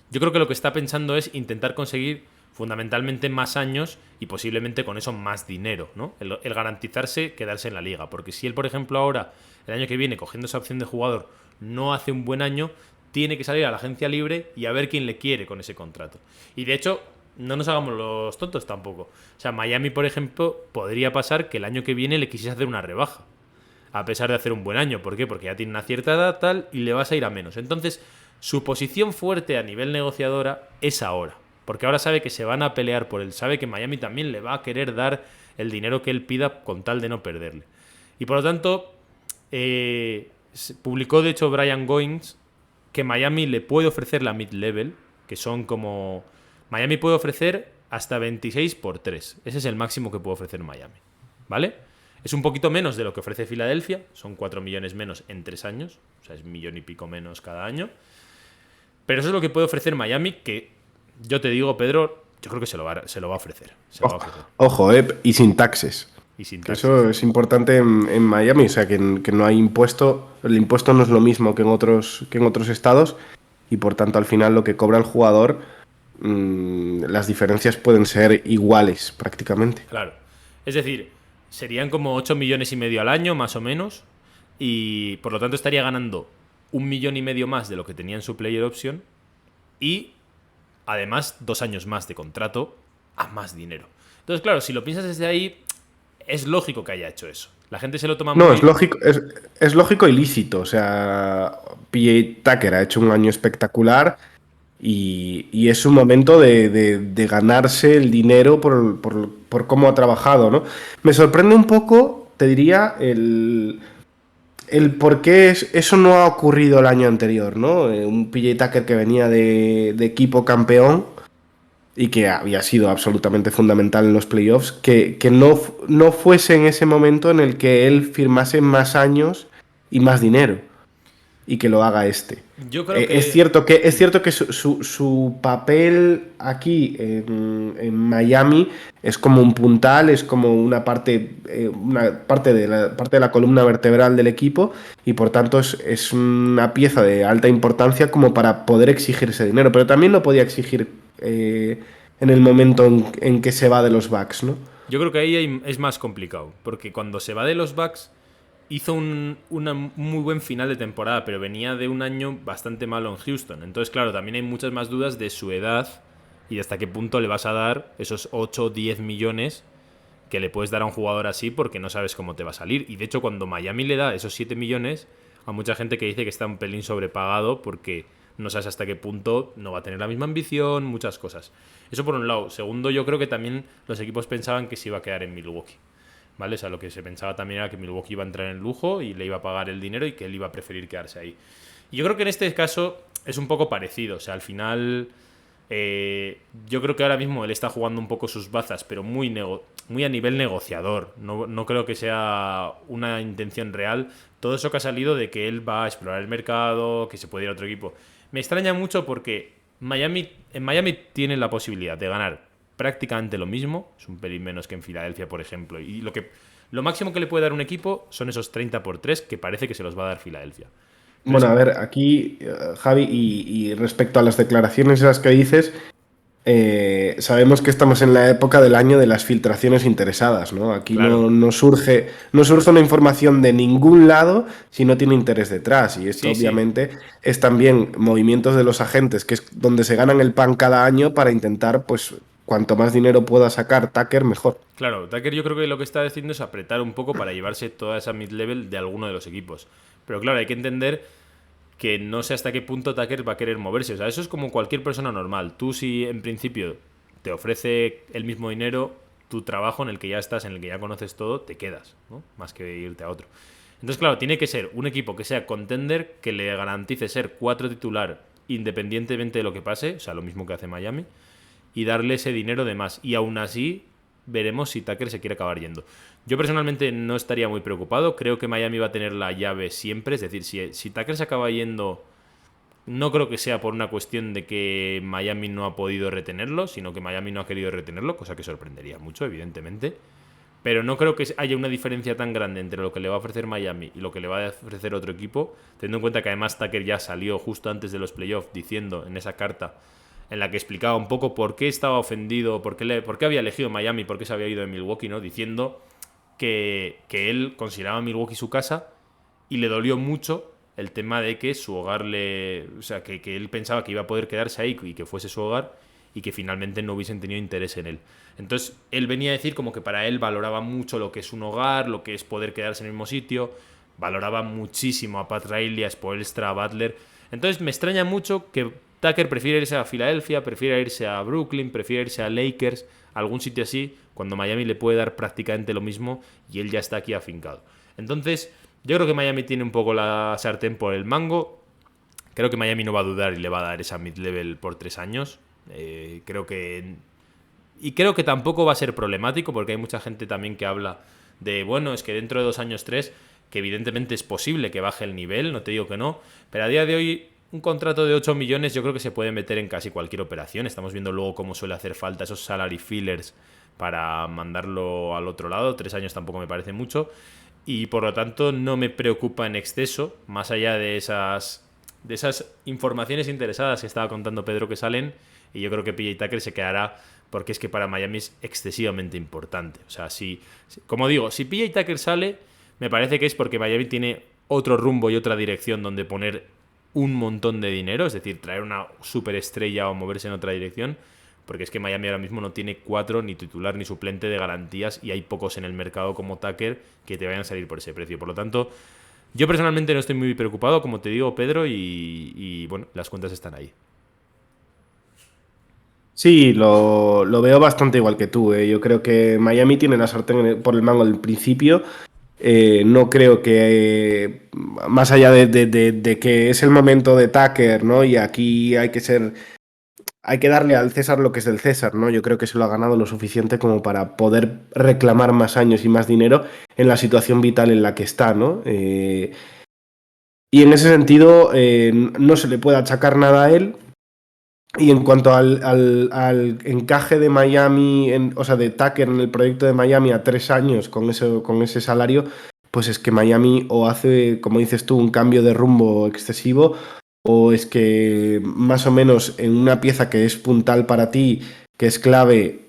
yo creo que lo que está pensando es intentar conseguir fundamentalmente más años y posiblemente con eso más dinero, ¿no? El garantizarse quedarse en la liga. Porque si él, por ejemplo, ahora, el año que viene, cogiendo esa opción de jugador, no hace un buen año, tiene que salir a la agencia libre y a ver quién le quiere con ese contrato. Y de hecho, no nos hagamos los tontos tampoco. O sea, Miami, por ejemplo, podría pasar que el año que viene le quisiese hacer una rebaja, a pesar de hacer un buen año. ¿Por qué? Porque ya tiene una cierta edad tal y le vas a ir a menos. Entonces, su posición fuerte a nivel negociadora es ahora. Porque ahora sabe que se van a pelear por él. Sabe que Miami también le va a querer dar el dinero que él pida con tal de no perderle. Y por lo tanto, publicó de hecho Brian Goins que Miami le puede ofrecer la mid-level, que son como... Miami puede ofrecer hasta 26 por 3. Ese es el máximo que puede ofrecer Miami. ¿Vale? Es un poquito menos de lo que ofrece Filadelfia. Son 4 millones menos en 3 años. O sea, es 1,5 millones menos cada año. Pero eso es lo que puede ofrecer Miami, que yo te digo, Pedro, yo creo que se lo va a ofrecer. Ojo, y sin taxes. Y sin taxes. Eso es importante en Miami, o sea, que no hay impuesto. El impuesto no es lo mismo que en otros estados y por tanto al final lo que cobra el jugador, las diferencias pueden ser iguales prácticamente. Claro. Es decir, serían como 8,5 millones al año, más o menos, y por lo tanto estaría ganando 1,5 millones más de lo que tenía en su player option y además 2 años más de contrato a más dinero. Entonces, claro, si lo piensas desde ahí, es lógico que haya hecho eso. La gente se lo toma No, es muy... lógico, es lógico y lícito. O sea, PJ Tucker ha hecho un año espectacular y es un momento de ganarse el dinero por cómo ha trabajado, ¿no? Me sorprende un poco, te diría, el por qué eso no ha ocurrido el año anterior, ¿no? Un PJ Tucker que venía de equipo campeón y que había sido absolutamente fundamental en los playoffs, que no fuese en ese momento en el que él firmase más años y más dinero y que lo haga este. Yo creo Es que... cierto que, es Sí. cierto que su papel aquí en Miami es como un puntal, es como una parte de la columna vertebral del equipo y por tanto es una pieza de alta importancia como para poder exigir ese dinero, pero también lo podía exigir en el momento en que se va de los Bucks, ¿no? Yo creo que es más complicado, porque cuando se va de los Bucks hizo un muy buen final de temporada, pero venía de un año bastante malo en Houston. Entonces, claro, también hay muchas más dudas de su edad y de hasta qué punto le vas a dar esos 8 o 10 millones que le puedes dar a un jugador así porque no sabes cómo te va a salir. Y de hecho, cuando Miami le da esos 7 millones, a mucha gente que dice que está un pelín sobrepagado porque no sabes hasta qué punto no va a tener la misma ambición, muchas cosas. Eso por un lado. Segundo, yo creo que también los equipos pensaban que se iba a quedar en Milwaukee. ¿Vale? O sea, lo que se pensaba también era que Milwaukee iba a entrar en lujo y le iba a pagar el dinero y que él iba a preferir quedarse ahí. Y yo creo que en este caso es un poco parecido. O sea, al final yo creo que ahora mismo él está jugando un poco sus bazas, pero muy a nivel negociador. No creo que sea una intención real. Todo eso que ha salido de que él va a explorar el mercado, que se puede ir a otro equipo. Me extraña mucho porque en Miami tienen la posibilidad de ganar prácticamente lo mismo, es un pelín menos que en Filadelfia, por ejemplo. Y lo máximo que le puede dar un equipo son esos 30 por 3 que parece que se los va a dar Filadelfia. Pero es Bueno, a ver, aquí, Javi, y respecto a las declaraciones esas que dices, sabemos que estamos en la época del año de las filtraciones interesadas, ¿no? Aquí claro. no surge una información de ningún lado si no tiene interés detrás. Y esto Sí, sí. obviamente es también movimientos de los agentes, que es donde se ganan el pan cada año para intentar, pues, cuanto más dinero pueda sacar Tucker, mejor. Claro, Tucker yo creo que lo que está haciendo es apretar un poco para llevarse toda esa mid-level de alguno de los equipos. Pero claro, hay que entender que no sé hasta qué punto Tucker va a querer moverse. O sea, eso es como cualquier persona normal. Tú si en principio te ofrece el mismo dinero, tu trabajo en el que ya estás, en el que ya conoces todo, te quedas, ¿no? Más que irte a otro. Entonces, claro, tiene que ser un equipo que sea contender, que le garantice ser 4 titular independientemente de lo que pase, o sea, lo mismo que hace Miami, y darle ese dinero de más. Y aún así, veremos si Tucker se quiere acabar yendo. Yo personalmente no estaría muy preocupado. Creo que Miami va a tener la llave siempre. Es decir, si Tucker se acaba yendo, no creo que sea por una cuestión de que Miami no ha podido retenerlo, sino que Miami no ha querido retenerlo, cosa que sorprendería mucho, evidentemente. Pero no creo que haya una diferencia tan grande entre lo que le va a ofrecer Miami y lo que le va a ofrecer otro equipo, teniendo en cuenta que además Tucker ya salió justo antes de los playoffs diciendo en esa carta en la que explicaba un poco por qué estaba ofendido, por qué había elegido Miami, por qué se había ido de Milwaukee, ¿no? Diciendo que él consideraba Milwaukee su casa y le dolió mucho el tema de que su hogar o sea, que él pensaba que iba a poder quedarse ahí y que fuese su hogar y que finalmente no hubiesen tenido interés en él. Entonces, él venía a decir como que para él valoraba mucho lo que es un hogar, lo que es poder quedarse en el mismo sitio, valoraba muchísimo a Pat Riley, a Spoelstra, a Butler. Entonces, me extraña mucho que Tucker prefiere irse a Filadelfia, prefiere irse a Brooklyn, prefiere irse a Lakers, a algún sitio así, cuando Miami le puede dar prácticamente lo mismo y él ya está aquí afincado. Entonces, yo creo que Miami tiene un poco la sartén por el mango. Creo que Miami no va a dudar y le va a dar esa mid-level por 3 años. Creo que... Y creo que tampoco va a ser problemático porque hay mucha gente también que habla de, bueno, es que dentro de 2 años, 3, que evidentemente es posible que baje el nivel, no te digo que no, pero a día de hoy un contrato de 8 millones yo creo que se puede meter en casi cualquier operación. Estamos viendo luego cómo suele hacer falta esos salary fillers para mandarlo al otro lado. 3 años tampoco me parece mucho. Y por lo tanto no me preocupa en exceso, más allá de esas informaciones interesadas que estaba contando Pedro que salen. Y yo creo que PJ Tucker se quedará porque es que para Miami es excesivamente importante. O sea, como digo, si PJ Tucker sale, me parece que es porque Miami tiene otro rumbo y otra dirección donde poner un montón de dinero, es decir, traer una superestrella o moverse en otra dirección. Porque es que Miami ahora mismo no tiene 4 ni titular ni suplente de garantías y hay pocos en el mercado como Tucker que te vayan a salir por ese precio. Por lo tanto, yo personalmente no estoy muy preocupado, como te digo, Pedro, y bueno, las cuentas están ahí. Sí, lo veo bastante igual que tú. Yo creo que Miami tiene la sartén por el mango del principio. No creo que, más allá de que es el momento de Tucker, ¿no? Y aquí hay que darle al César lo que es del César, ¿no? Yo creo que se lo ha ganado lo suficiente como para poder reclamar más años y más dinero en la situación vital en la que está, ¿no? Y en ese sentido, no se le puede achacar nada a él. Y en cuanto al encaje de Miami, o sea, de Tucker en el proyecto de Miami a 3 años con ese salario, pues es que Miami o hace, como dices tú, un cambio de rumbo excesivo, o es que más o menos en una pieza que es puntal para ti, que es clave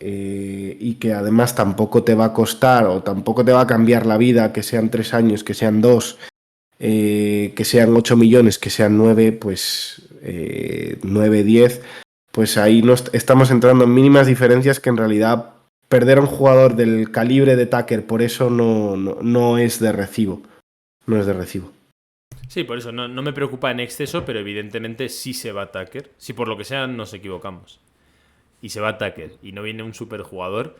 y que además tampoco te va a costar o tampoco te va a cambiar la vida, que sean 3 años, que sean dos, que sean 8 millones, que sean 9, pues 9, 10, pues ahí estamos entrando en mínimas diferencias que en realidad perder a un jugador del calibre de Tucker por eso no es de recibo. No es de recibo. Sí, por eso no me preocupa en exceso, pero evidentemente sí se va Tucker. Si por lo que sea nos equivocamos y se va Tucker y no viene un superjugador,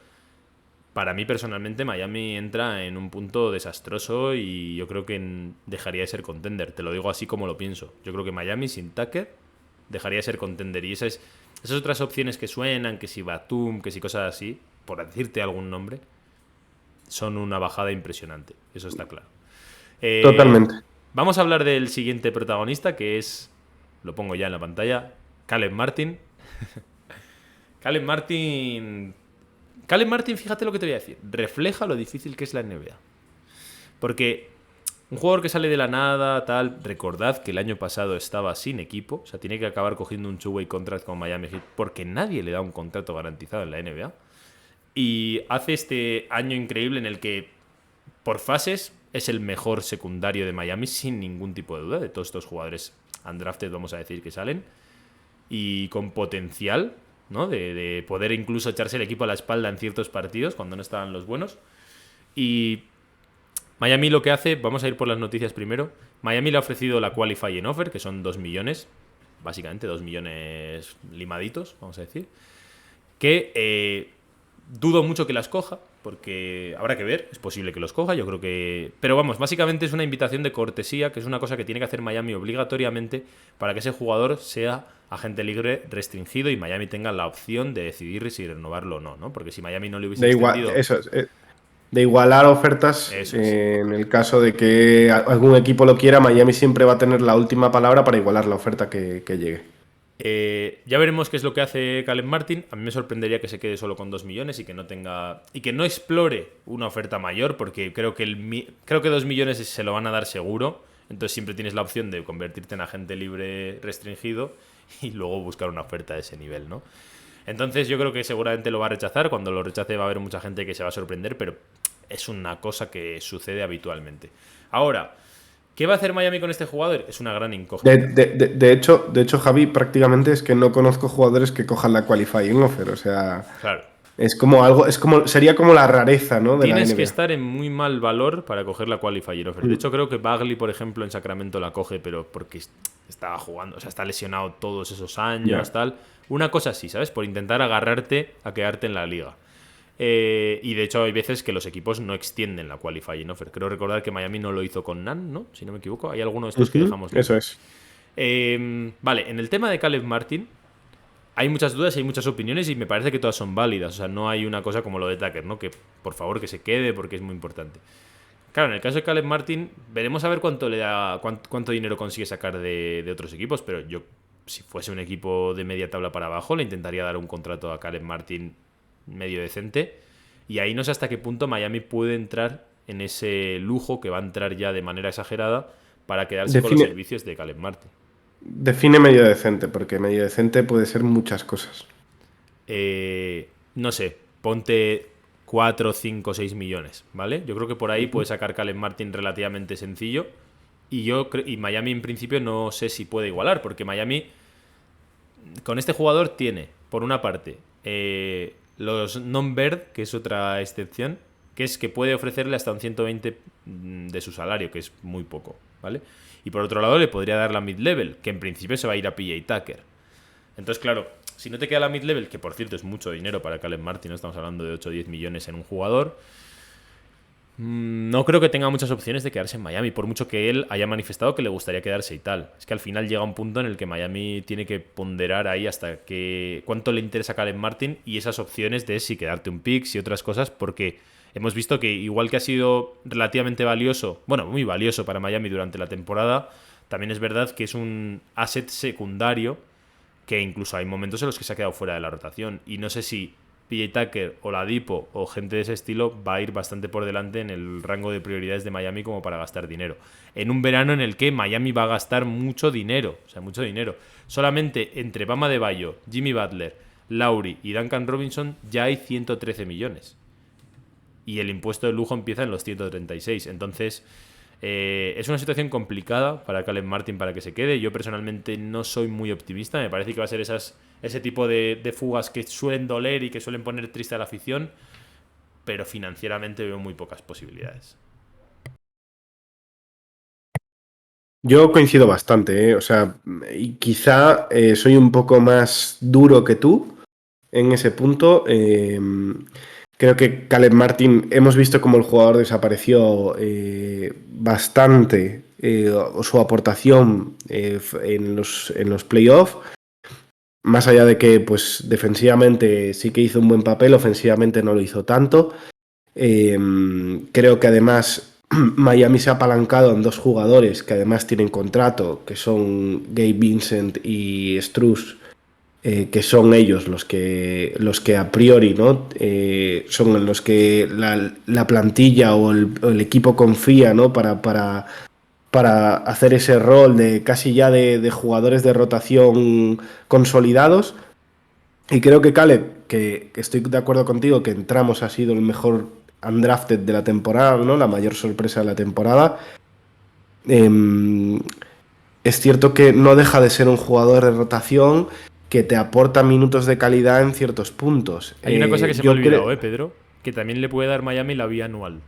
para mí personalmente Miami entra en un punto desastroso y yo creo que dejaría de ser contender. Te lo digo así como lo pienso. Yo creo que Miami sin Tucker dejaría de ser contender. Y esas otras opciones que suenan, que si Batum, que si cosas así, por decirte algún nombre, son una bajada impresionante. Eso está claro. Totalmente. Vamos a hablar del siguiente protagonista, que es, lo pongo ya en la pantalla, Caleb Martin. Caleb Martin, fíjate lo que te voy a decir, refleja lo difícil que es la NBA. Porque un jugador que sale de la nada, tal, recordad que el año pasado estaba sin equipo, o sea, tiene que acabar cogiendo un two-way contract con Miami Heat porque nadie le da un contrato garantizado en la NBA. Y hace este año increíble en el que, por fases, es el mejor secundario de Miami sin ningún tipo de duda, de todos estos jugadores undrafted, vamos a decir, que salen. Y con potencial, ¿no? De poder incluso echarse el equipo a la espalda en ciertos partidos cuando no estaban los buenos. Y Miami lo que hace, vamos a ir por las noticias primero. Miami le ha ofrecido la qualifying offer, que son 2 millones, básicamente 2 millones limaditos, vamos a decir. Que dudo mucho que las coja, porque habrá que ver, es posible que los coja, yo creo que... Pero vamos, básicamente es una invitación de cortesía, que es una cosa que tiene que hacer Miami obligatoriamente para que ese jugador sea agente libre restringido y Miami tenga la opción de decidir si renovarlo o no, ¿no? Porque si Miami no le hubiese extendido... De igualar ofertas, en el caso de que algún equipo lo quiera, Miami siempre va a tener la última palabra para igualar la oferta que llegue. Ya veremos qué es lo que hace Caleb Martin. A mí me sorprendería que se quede solo con 2 millones y que no tenga y que no explore una oferta mayor, porque creo que 2 millones se lo van a dar seguro. Entonces siempre tienes la opción de convertirte en agente libre restringido y luego buscar una oferta de ese nivel, ¿no? Entonces yo creo que seguramente lo va a rechazar. Cuando lo rechace va a haber mucha gente que se va a sorprender, pero es una cosa que sucede habitualmente. Ahora, ¿qué va a hacer Miami con este jugador? Es una gran incógnita. De hecho, Javi, prácticamente es que no conozco jugadores que cojan la qualifying offer. O sea, claro. Sería como la rareza, ¿no? De Tienes la NBA. que estar en muy mal valor para coger la qualifier offer. De hecho, creo que Bagley, por ejemplo, en Sacramento la coge, pero porque estaba jugando, o sea, está lesionado todos esos años, tal. Una cosa así, ¿sabes? Por intentar agarrarte a quedarte en la liga. Y de hecho hay veces que los equipos no extienden la qualifying offer. Creo recordar que Miami no lo hizo con Nan, ¿no? Si no me equivoco. Hay alguno de estos que dejamos. Eso es. Vale, en el tema de Caleb Martin hay muchas dudas y hay muchas opiniones y me parece que todas son válidas. O sea, no hay una cosa como lo de Tucker, ¿no? Que por favor que se quede porque es muy importante. Claro, en el caso de Caleb Martin, veremos a ver cuánto dinero consigue sacar de otros equipos, pero yo, si fuese un equipo de media tabla para abajo, le intentaría dar un contrato a Caleb Martin medio decente. Y ahí no sé hasta qué punto Miami puede entrar en ese lujo que va a entrar ya de manera exagerada para quedarse con los servicios de Caleb Martin. Define medio decente, porque medio decente puede ser muchas cosas. No sé, ponte 4, 5, 6 millones, ¿vale? Yo creo que por ahí puede sacar Caleb Martin relativamente sencillo. Y Miami en principio no sé si puede igualar, porque Miami con este jugador tiene, por una parte, los non-Bird, que es otra excepción, que es que puede ofrecerle hasta un 120 de su salario, que es muy poco, ¿vale? Y por otro lado le podría dar la mid-level, que en principio se va a ir a PJ Tucker. Entonces, claro, si no te queda la mid-level, que por cierto es mucho dinero para Caleb Martin, no estamos hablando de 8 o 10 millones en un jugador, no creo que tenga muchas opciones de quedarse en Miami, por mucho que él haya manifestado que le gustaría quedarse y tal. Es que al final llega un punto en el que Miami tiene que ponderar ahí hasta que cuánto le interesa a Caleb Martin y esas opciones de si quedarte un pick, y otras cosas, porque hemos visto que igual que ha sido relativamente valioso, bueno, muy valioso para Miami durante la temporada, también es verdad que es un asset secundario que incluso hay momentos en los que se ha quedado fuera de la rotación. Y no sé si PJ Tucker o Ladipo o gente de ese estilo va a ir bastante por delante en el rango de prioridades de Miami como para gastar dinero. En un verano en el que Miami va a gastar mucho dinero, o sea, mucho dinero. Solamente entre Bama de Bayo, Jimmy Butler, Lowry y Duncan Robinson ya hay 113 millones. Y el impuesto de lujo empieza en los 136. Entonces, es una situación complicada para Caleb Martin para que se quede. Yo personalmente no soy muy optimista. Me parece que va a ser ese tipo de fugas que suelen doler y que suelen poner triste a la afición. Pero financieramente veo muy pocas posibilidades. Yo coincido bastante, ¿eh? O sea, y quizá soy un poco más duro que tú en ese punto. Creo que Caleb Martin, hemos visto cómo el jugador desapareció bastante, o su aportación en los playoffs. Más allá de que, pues, defensivamente sí que hizo un buen papel, ofensivamente no lo hizo tanto. Creo que además Miami se ha apalancado en dos jugadores que además tienen contrato, que son Gabe Vincent y Strus, que son ellos los que a priori, ¿no? Son en los que la plantilla o el equipo confía, ¿no? Para hacer ese rol de casi ya de jugadores de rotación consolidados. Y creo que Caleb, que estoy de acuerdo contigo, que entramos ha sido el mejor undrafted de la temporada, ¿no? La mayor sorpresa de la temporada. Es cierto que no deja de ser un jugador de rotación que te aporta minutos de calidad en ciertos puntos. Hay una cosa que se me ha Yo olvidado, creo... Pedro, que también le puede dar Miami la vía anual.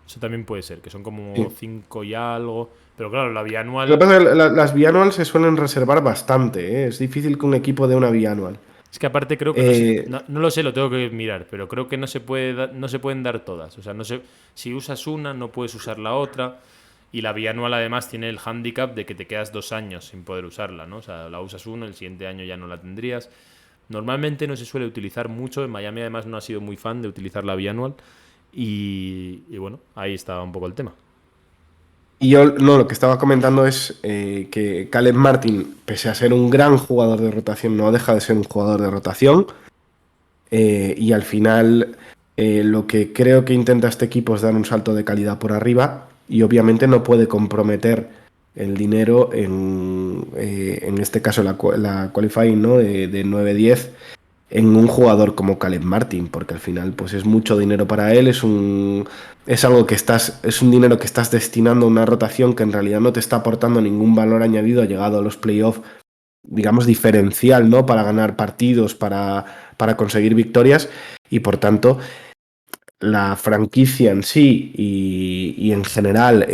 Eso también puede ser, que son como Sí. 5 y algo. Pero claro, la vía Lo que anual. pasa es que las bianual se suelen reservar bastante, ¿eh? Es difícil que un equipo dé una bianual. Es que aparte creo que no, no lo sé, lo tengo que mirar, pero creo que no se puede no se pueden dar todas. O sea, no sé, si usas una, no puedes usar la otra. Y la bianual además tiene el hándicap de que te quedas 2 años sin poder usarla, ¿no? O sea, la usas uno, el siguiente año ya no la tendrías. Normalmente no se suele utilizar mucho. En Miami además no ha sido muy fan de utilizar la bianual. Y bueno, ahí estaba un poco el tema. Y yo no, lo que estaba comentando es que Caleb Martin, pese a ser un gran jugador de rotación, no deja de ser un jugador de rotación. Y al final lo que creo que intenta este equipo es dar un salto de calidad por arriba y obviamente no puede comprometer el dinero en este caso la qualifying, ¿no? de 9-10 en un jugador como Caleb Martin, porque al final pues es mucho dinero para él, es algo que es un dinero que estás destinando a una rotación que en realidad no te está aportando ningún valor añadido, ha llegado a los playoffs, digamos, diferencial, ¿no? Para ganar partidos, para conseguir victorias, y por tanto la franquicia en sí y en general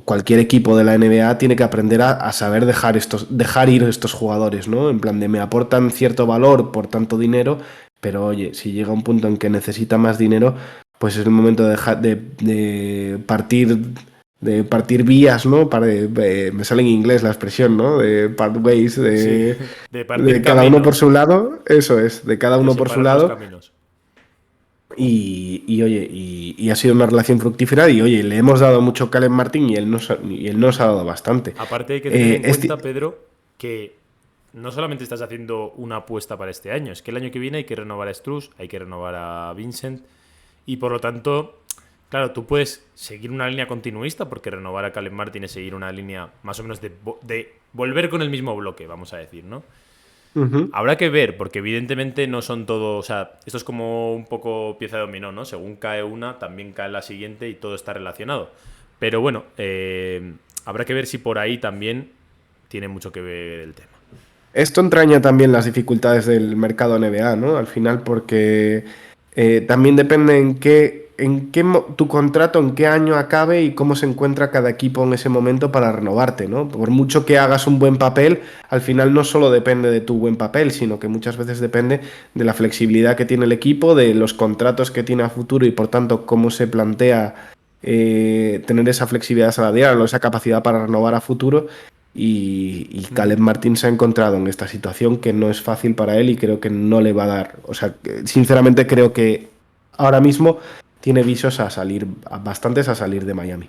cualquier equipo de la NBA tiene que aprender a saber dejar ir estos jugadores, ¿no? En plan de me aportan cierto valor por tanto dinero, pero oye, si llega un punto en que necesita más dinero, pues es el momento de partir vías, ¿no? Me sale en inglés la expresión, ¿no? De part ways, Sí, de partir de cada uno por caminos, su lado, eso es, de cada de uno por su separar los lado. caminos. Oye, y ha sido una relación fructífera y oye, le hemos dado mucho a Caleb Martin y él nos ha dado bastante. Aparte hay que tener en Este, cuenta, Pedro, que no solamente estás haciendo una apuesta para este año, es que el año que viene hay que renovar a Strus, hay que renovar a Vincent y por lo tanto, claro, tú puedes seguir una línea continuista porque renovar a Caleb Martin es seguir una línea más o menos de volver con el mismo bloque, vamos a decir, ¿no? ujú. Habrá que ver, porque evidentemente no son todo. O sea, esto es como un poco pieza de dominó, ¿no? Según cae una, también cae la siguiente y todo está relacionado. Pero bueno, habrá que ver si por ahí también tiene mucho que ver el tema. Esto entraña también las dificultades del mercado NBA, ¿no? Al final, porque también depende tu contrato, en qué año acabe y cómo se encuentra cada equipo en ese momento para renovarte, ¿no? Por mucho que hagas un buen papel, al final no solo depende de tu buen papel, sino que muchas veces depende de la flexibilidad que tiene el equipo, de los contratos que tiene a futuro y por tanto cómo se plantea tener esa flexibilidad salarial o esa capacidad para renovar a futuro. Y Caleb Martin se ha encontrado en esta situación que no es fácil para él y creo que no le va a dar. O sea, sinceramente creo que ahora mismo tiene visos bastantes a salir de Miami.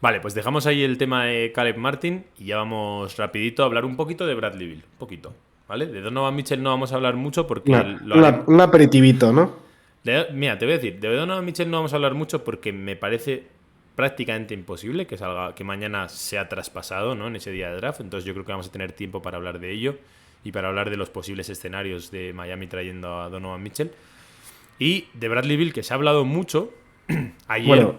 Vale, pues dejamos ahí el tema de Caleb Martin y ya vamos rapidito a hablar un poquito de Bradley Beal. Un poquito, ¿vale? De Donovan Mitchell no vamos a hablar mucho porque Un aperitivito, ¿no? Mira, te voy a decir, de Donovan Mitchell no vamos a hablar mucho porque me parece prácticamente imposible que mañana sea traspasado, ¿no? En ese día de draft. Entonces yo creo que vamos a tener tiempo para hablar de ello y para hablar de los posibles escenarios de Miami trayendo a Donovan Mitchell. Y de Bradley Beal, que se ha hablado mucho ayer. Bueno,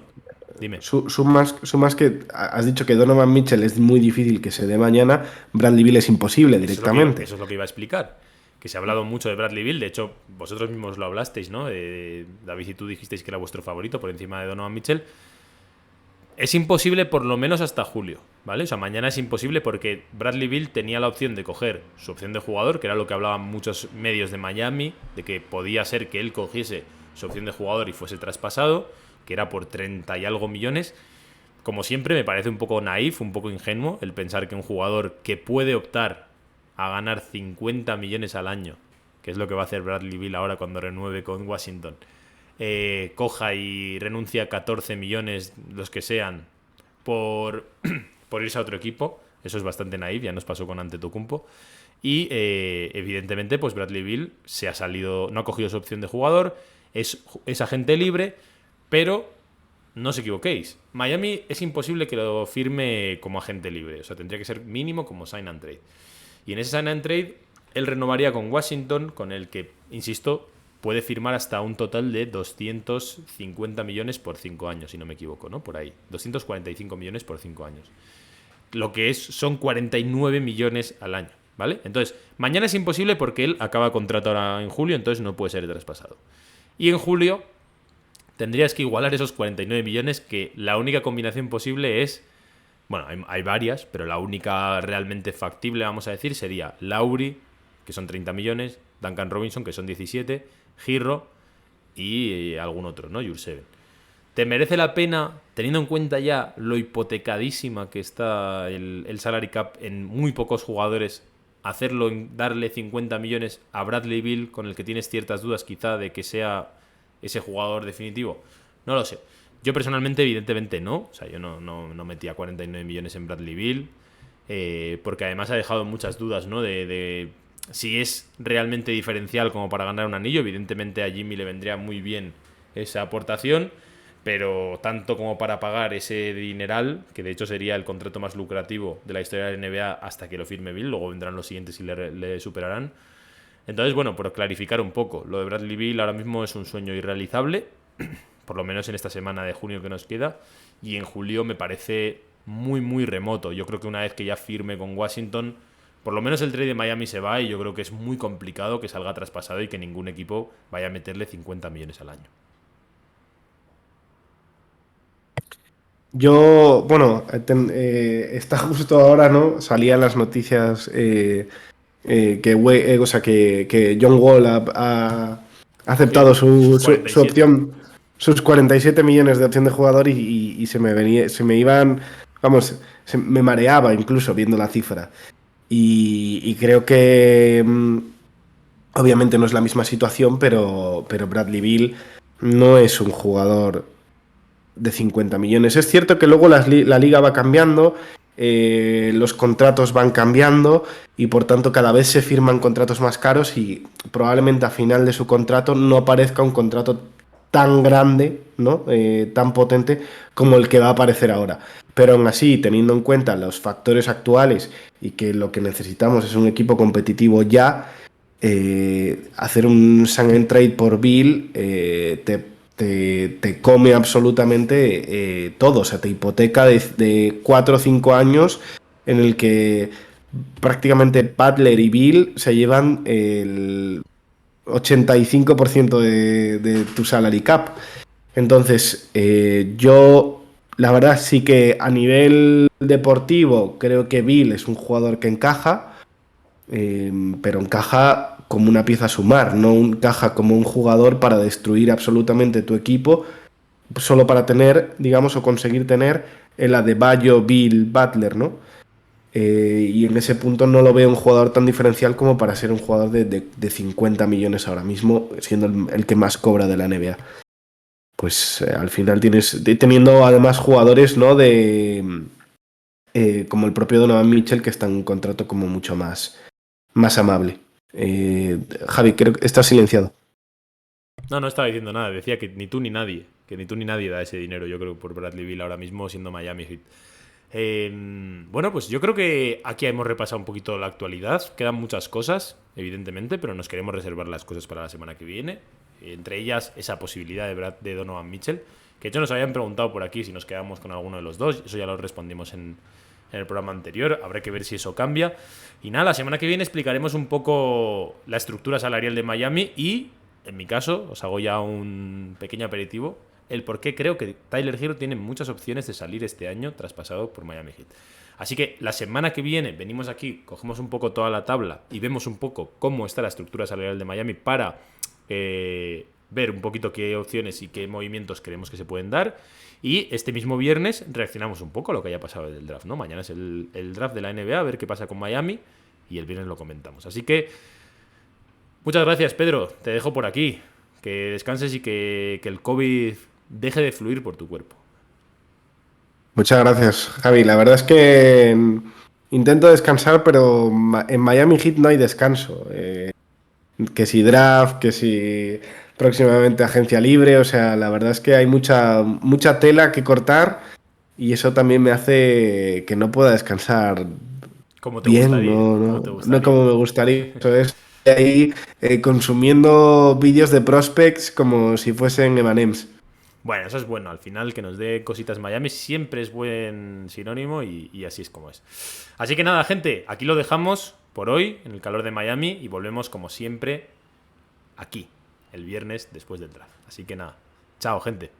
dime. Sumas que has dicho que Donovan Mitchell es muy difícil que se dé mañana, Bradley Beal es imposible directamente. Eso es lo que iba a explicar. Que se ha hablado mucho de Bradley Beal. De hecho, vosotros mismos lo hablasteis, ¿no? David y tú dijisteis que era vuestro favorito por encima de Donovan Mitchell. Es imposible por lo menos hasta julio, ¿vale? O sea, mañana es imposible porque Bradley Beal tenía la opción de coger su opción de jugador, que era lo que hablaban muchos medios de Miami, de que podía ser que él cogiese su opción de jugador y fuese traspasado, que era por 30 y algo millones. Como siempre, me parece un poco naif, un poco ingenuo el pensar que un jugador que puede optar a ganar 50 millones al año, que es lo que va a hacer Bradley Beal ahora cuando renueve con Washington, coja y renuncia a 14 millones, los que sean, por irse a otro equipo. Eso es bastante naif, ya nos pasó con Antetokounmpo. Y evidentemente, pues Bradley Beal se ha salido, no ha cogido su opción de jugador, es agente libre, pero no os equivoquéis. Miami es imposible que lo firme como agente libre, o sea, tendría que ser mínimo como sign and trade. Y en ese sign and trade, él renovaría con Washington, con el que, insisto, puede firmar hasta un total de 250 millones por 5 años, si no me equivoco, ¿no? Por ahí. 245 millones por 5 años. Lo que son 49 millones al año, ¿vale? Entonces, mañana es imposible porque él acaba contrato ahora en julio, entonces no puede ser traspasado. Y en julio tendrías que igualar esos 49 millones, que la única combinación posible es... Bueno, hay varias, pero la única realmente factible, vamos a decir, sería Lowry, que son 30 millones, Duncan Robinson, que son 17, Herro y algún otro, ¿no? Jurseven. ¿Te merece la pena, teniendo en cuenta ya lo hipotecadísima que está el salary cap en muy pocos jugadores, hacerlo, darle 50 millones a Bradley Beal, con el que tienes ciertas dudas quizá de que sea ese jugador definitivo? No lo sé. Yo personalmente, evidentemente, no. O sea, yo no metía 49 millones en Bradley Beal, porque además ha dejado muchas dudas, ¿no? De si es realmente diferencial como para ganar un anillo. Evidentemente a Jimmy le vendría muy bien esa aportación, pero tanto como para pagar ese dineral, que de hecho sería el contrato más lucrativo de la historia de la NBA hasta que lo firme Beal. Luego vendrán los siguientes y le superarán. Entonces, bueno, por clarificar un poco, lo de Bradley Beal ahora mismo es un sueño irrealizable, por lo menos en esta semana de junio que nos queda, y en julio me parece muy, muy remoto. Yo creo que una vez que ya firme con Washington, por lo menos el trade de Miami se va, y yo creo que es muy complicado que salga traspasado y que ningún equipo vaya a meterle 50 millones al año. Yo, bueno, está justo ahora, ¿no? Salían las noticias o sea, que John Wall ha aceptado su opción, sus 47 millones de opción de jugador y se me iban, vamos, me mareaba incluso viendo la cifra. Y creo que obviamente no es la misma situación, pero Bradley Beal no es un jugador de 50 millones. Es cierto que luego la liga va cambiando, los contratos van cambiando y por tanto cada vez se firman contratos más caros y probablemente a final de su contrato no aparezca un contrato tan grande, ¿no? Tan potente como el que va a aparecer ahora. Pero aún así, teniendo en cuenta los factores actuales y que lo que necesitamos es un equipo competitivo ya, hacer un sign and trade por Bill te come absolutamente todo. O sea, te hipoteca de 4 o 5 años en el que prácticamente Butler y Bill se llevan el 85% de tu salary cap. Entonces, yo, la verdad, sí que a nivel deportivo creo que Bill es un jugador que encaja, pero encaja como una pieza a sumar, no encaja como un jugador para destruir absolutamente tu equipo, solo para tener, digamos, o conseguir tener el Adebayo, Bill, Butler, ¿no? Y en ese punto no lo veo un jugador tan diferencial como para ser un jugador de 50 millones ahora mismo, siendo el que más cobra de la NBA. Pues al final teniendo además jugadores, ¿no? Como el propio Donovan Mitchell, que está en un contrato como mucho más amable. Javi, creo que estás silenciado. No, no estaba diciendo nada. Decía que ni tú ni nadie. Que ni tú ni nadie da ese dinero, yo creo, por Bradley Beal ahora mismo siendo Miami Heat. Bueno, pues yo creo que aquí hemos repasado un poquito la actualidad. Quedan muchas cosas, evidentemente, pero nos queremos reservar las cosas para la semana que viene. Entre ellas, esa posibilidad de Donovan Mitchell. Que de hecho nos habían preguntado por aquí si nos quedamos con alguno de los dos. Eso ya lo respondimos en el programa anterior. Habrá que ver si eso cambia. Y nada, la semana que viene explicaremos un poco la estructura salarial de Miami y, en mi caso, os hago ya un pequeño aperitivo, el por qué creo que Tyler Hero tiene muchas opciones de salir este año traspasado por Miami Heat. Así que la semana que viene venimos aquí, cogemos un poco toda la tabla y vemos un poco cómo está la estructura salarial de Miami para ver un poquito qué opciones y qué movimientos creemos que se pueden dar. Y este mismo viernes reaccionamos un poco a lo que haya pasado del draft, ¿no? Mañana es el draft de la NBA, a ver qué pasa con Miami y el viernes lo comentamos. Así que muchas gracias, Pedro. Te dejo por aquí. Que descanses y que el COVID deje de fluir por tu cuerpo. Muchas gracias, Javi. La verdad es que intento descansar, pero en Miami Heat no hay descanso. Que si draft, que si próximamente agencia libre, o sea, la verdad es que hay mucha tela que cortar y eso también me hace que no pueda descansar Como te bien, gustaría. no, Como te no, no gustaría. como me gustaría. Eso es ahí consumiendo vídeos de prospects como si fuesen M&M's. Bueno, eso es bueno. Al final, que nos dé cositas Miami siempre es buen sinónimo y así es como es. Así que nada, gente, aquí lo dejamos por hoy, en el calor de Miami, y volvemos como siempre aquí, el viernes después del draft. Así que nada, chao, gente.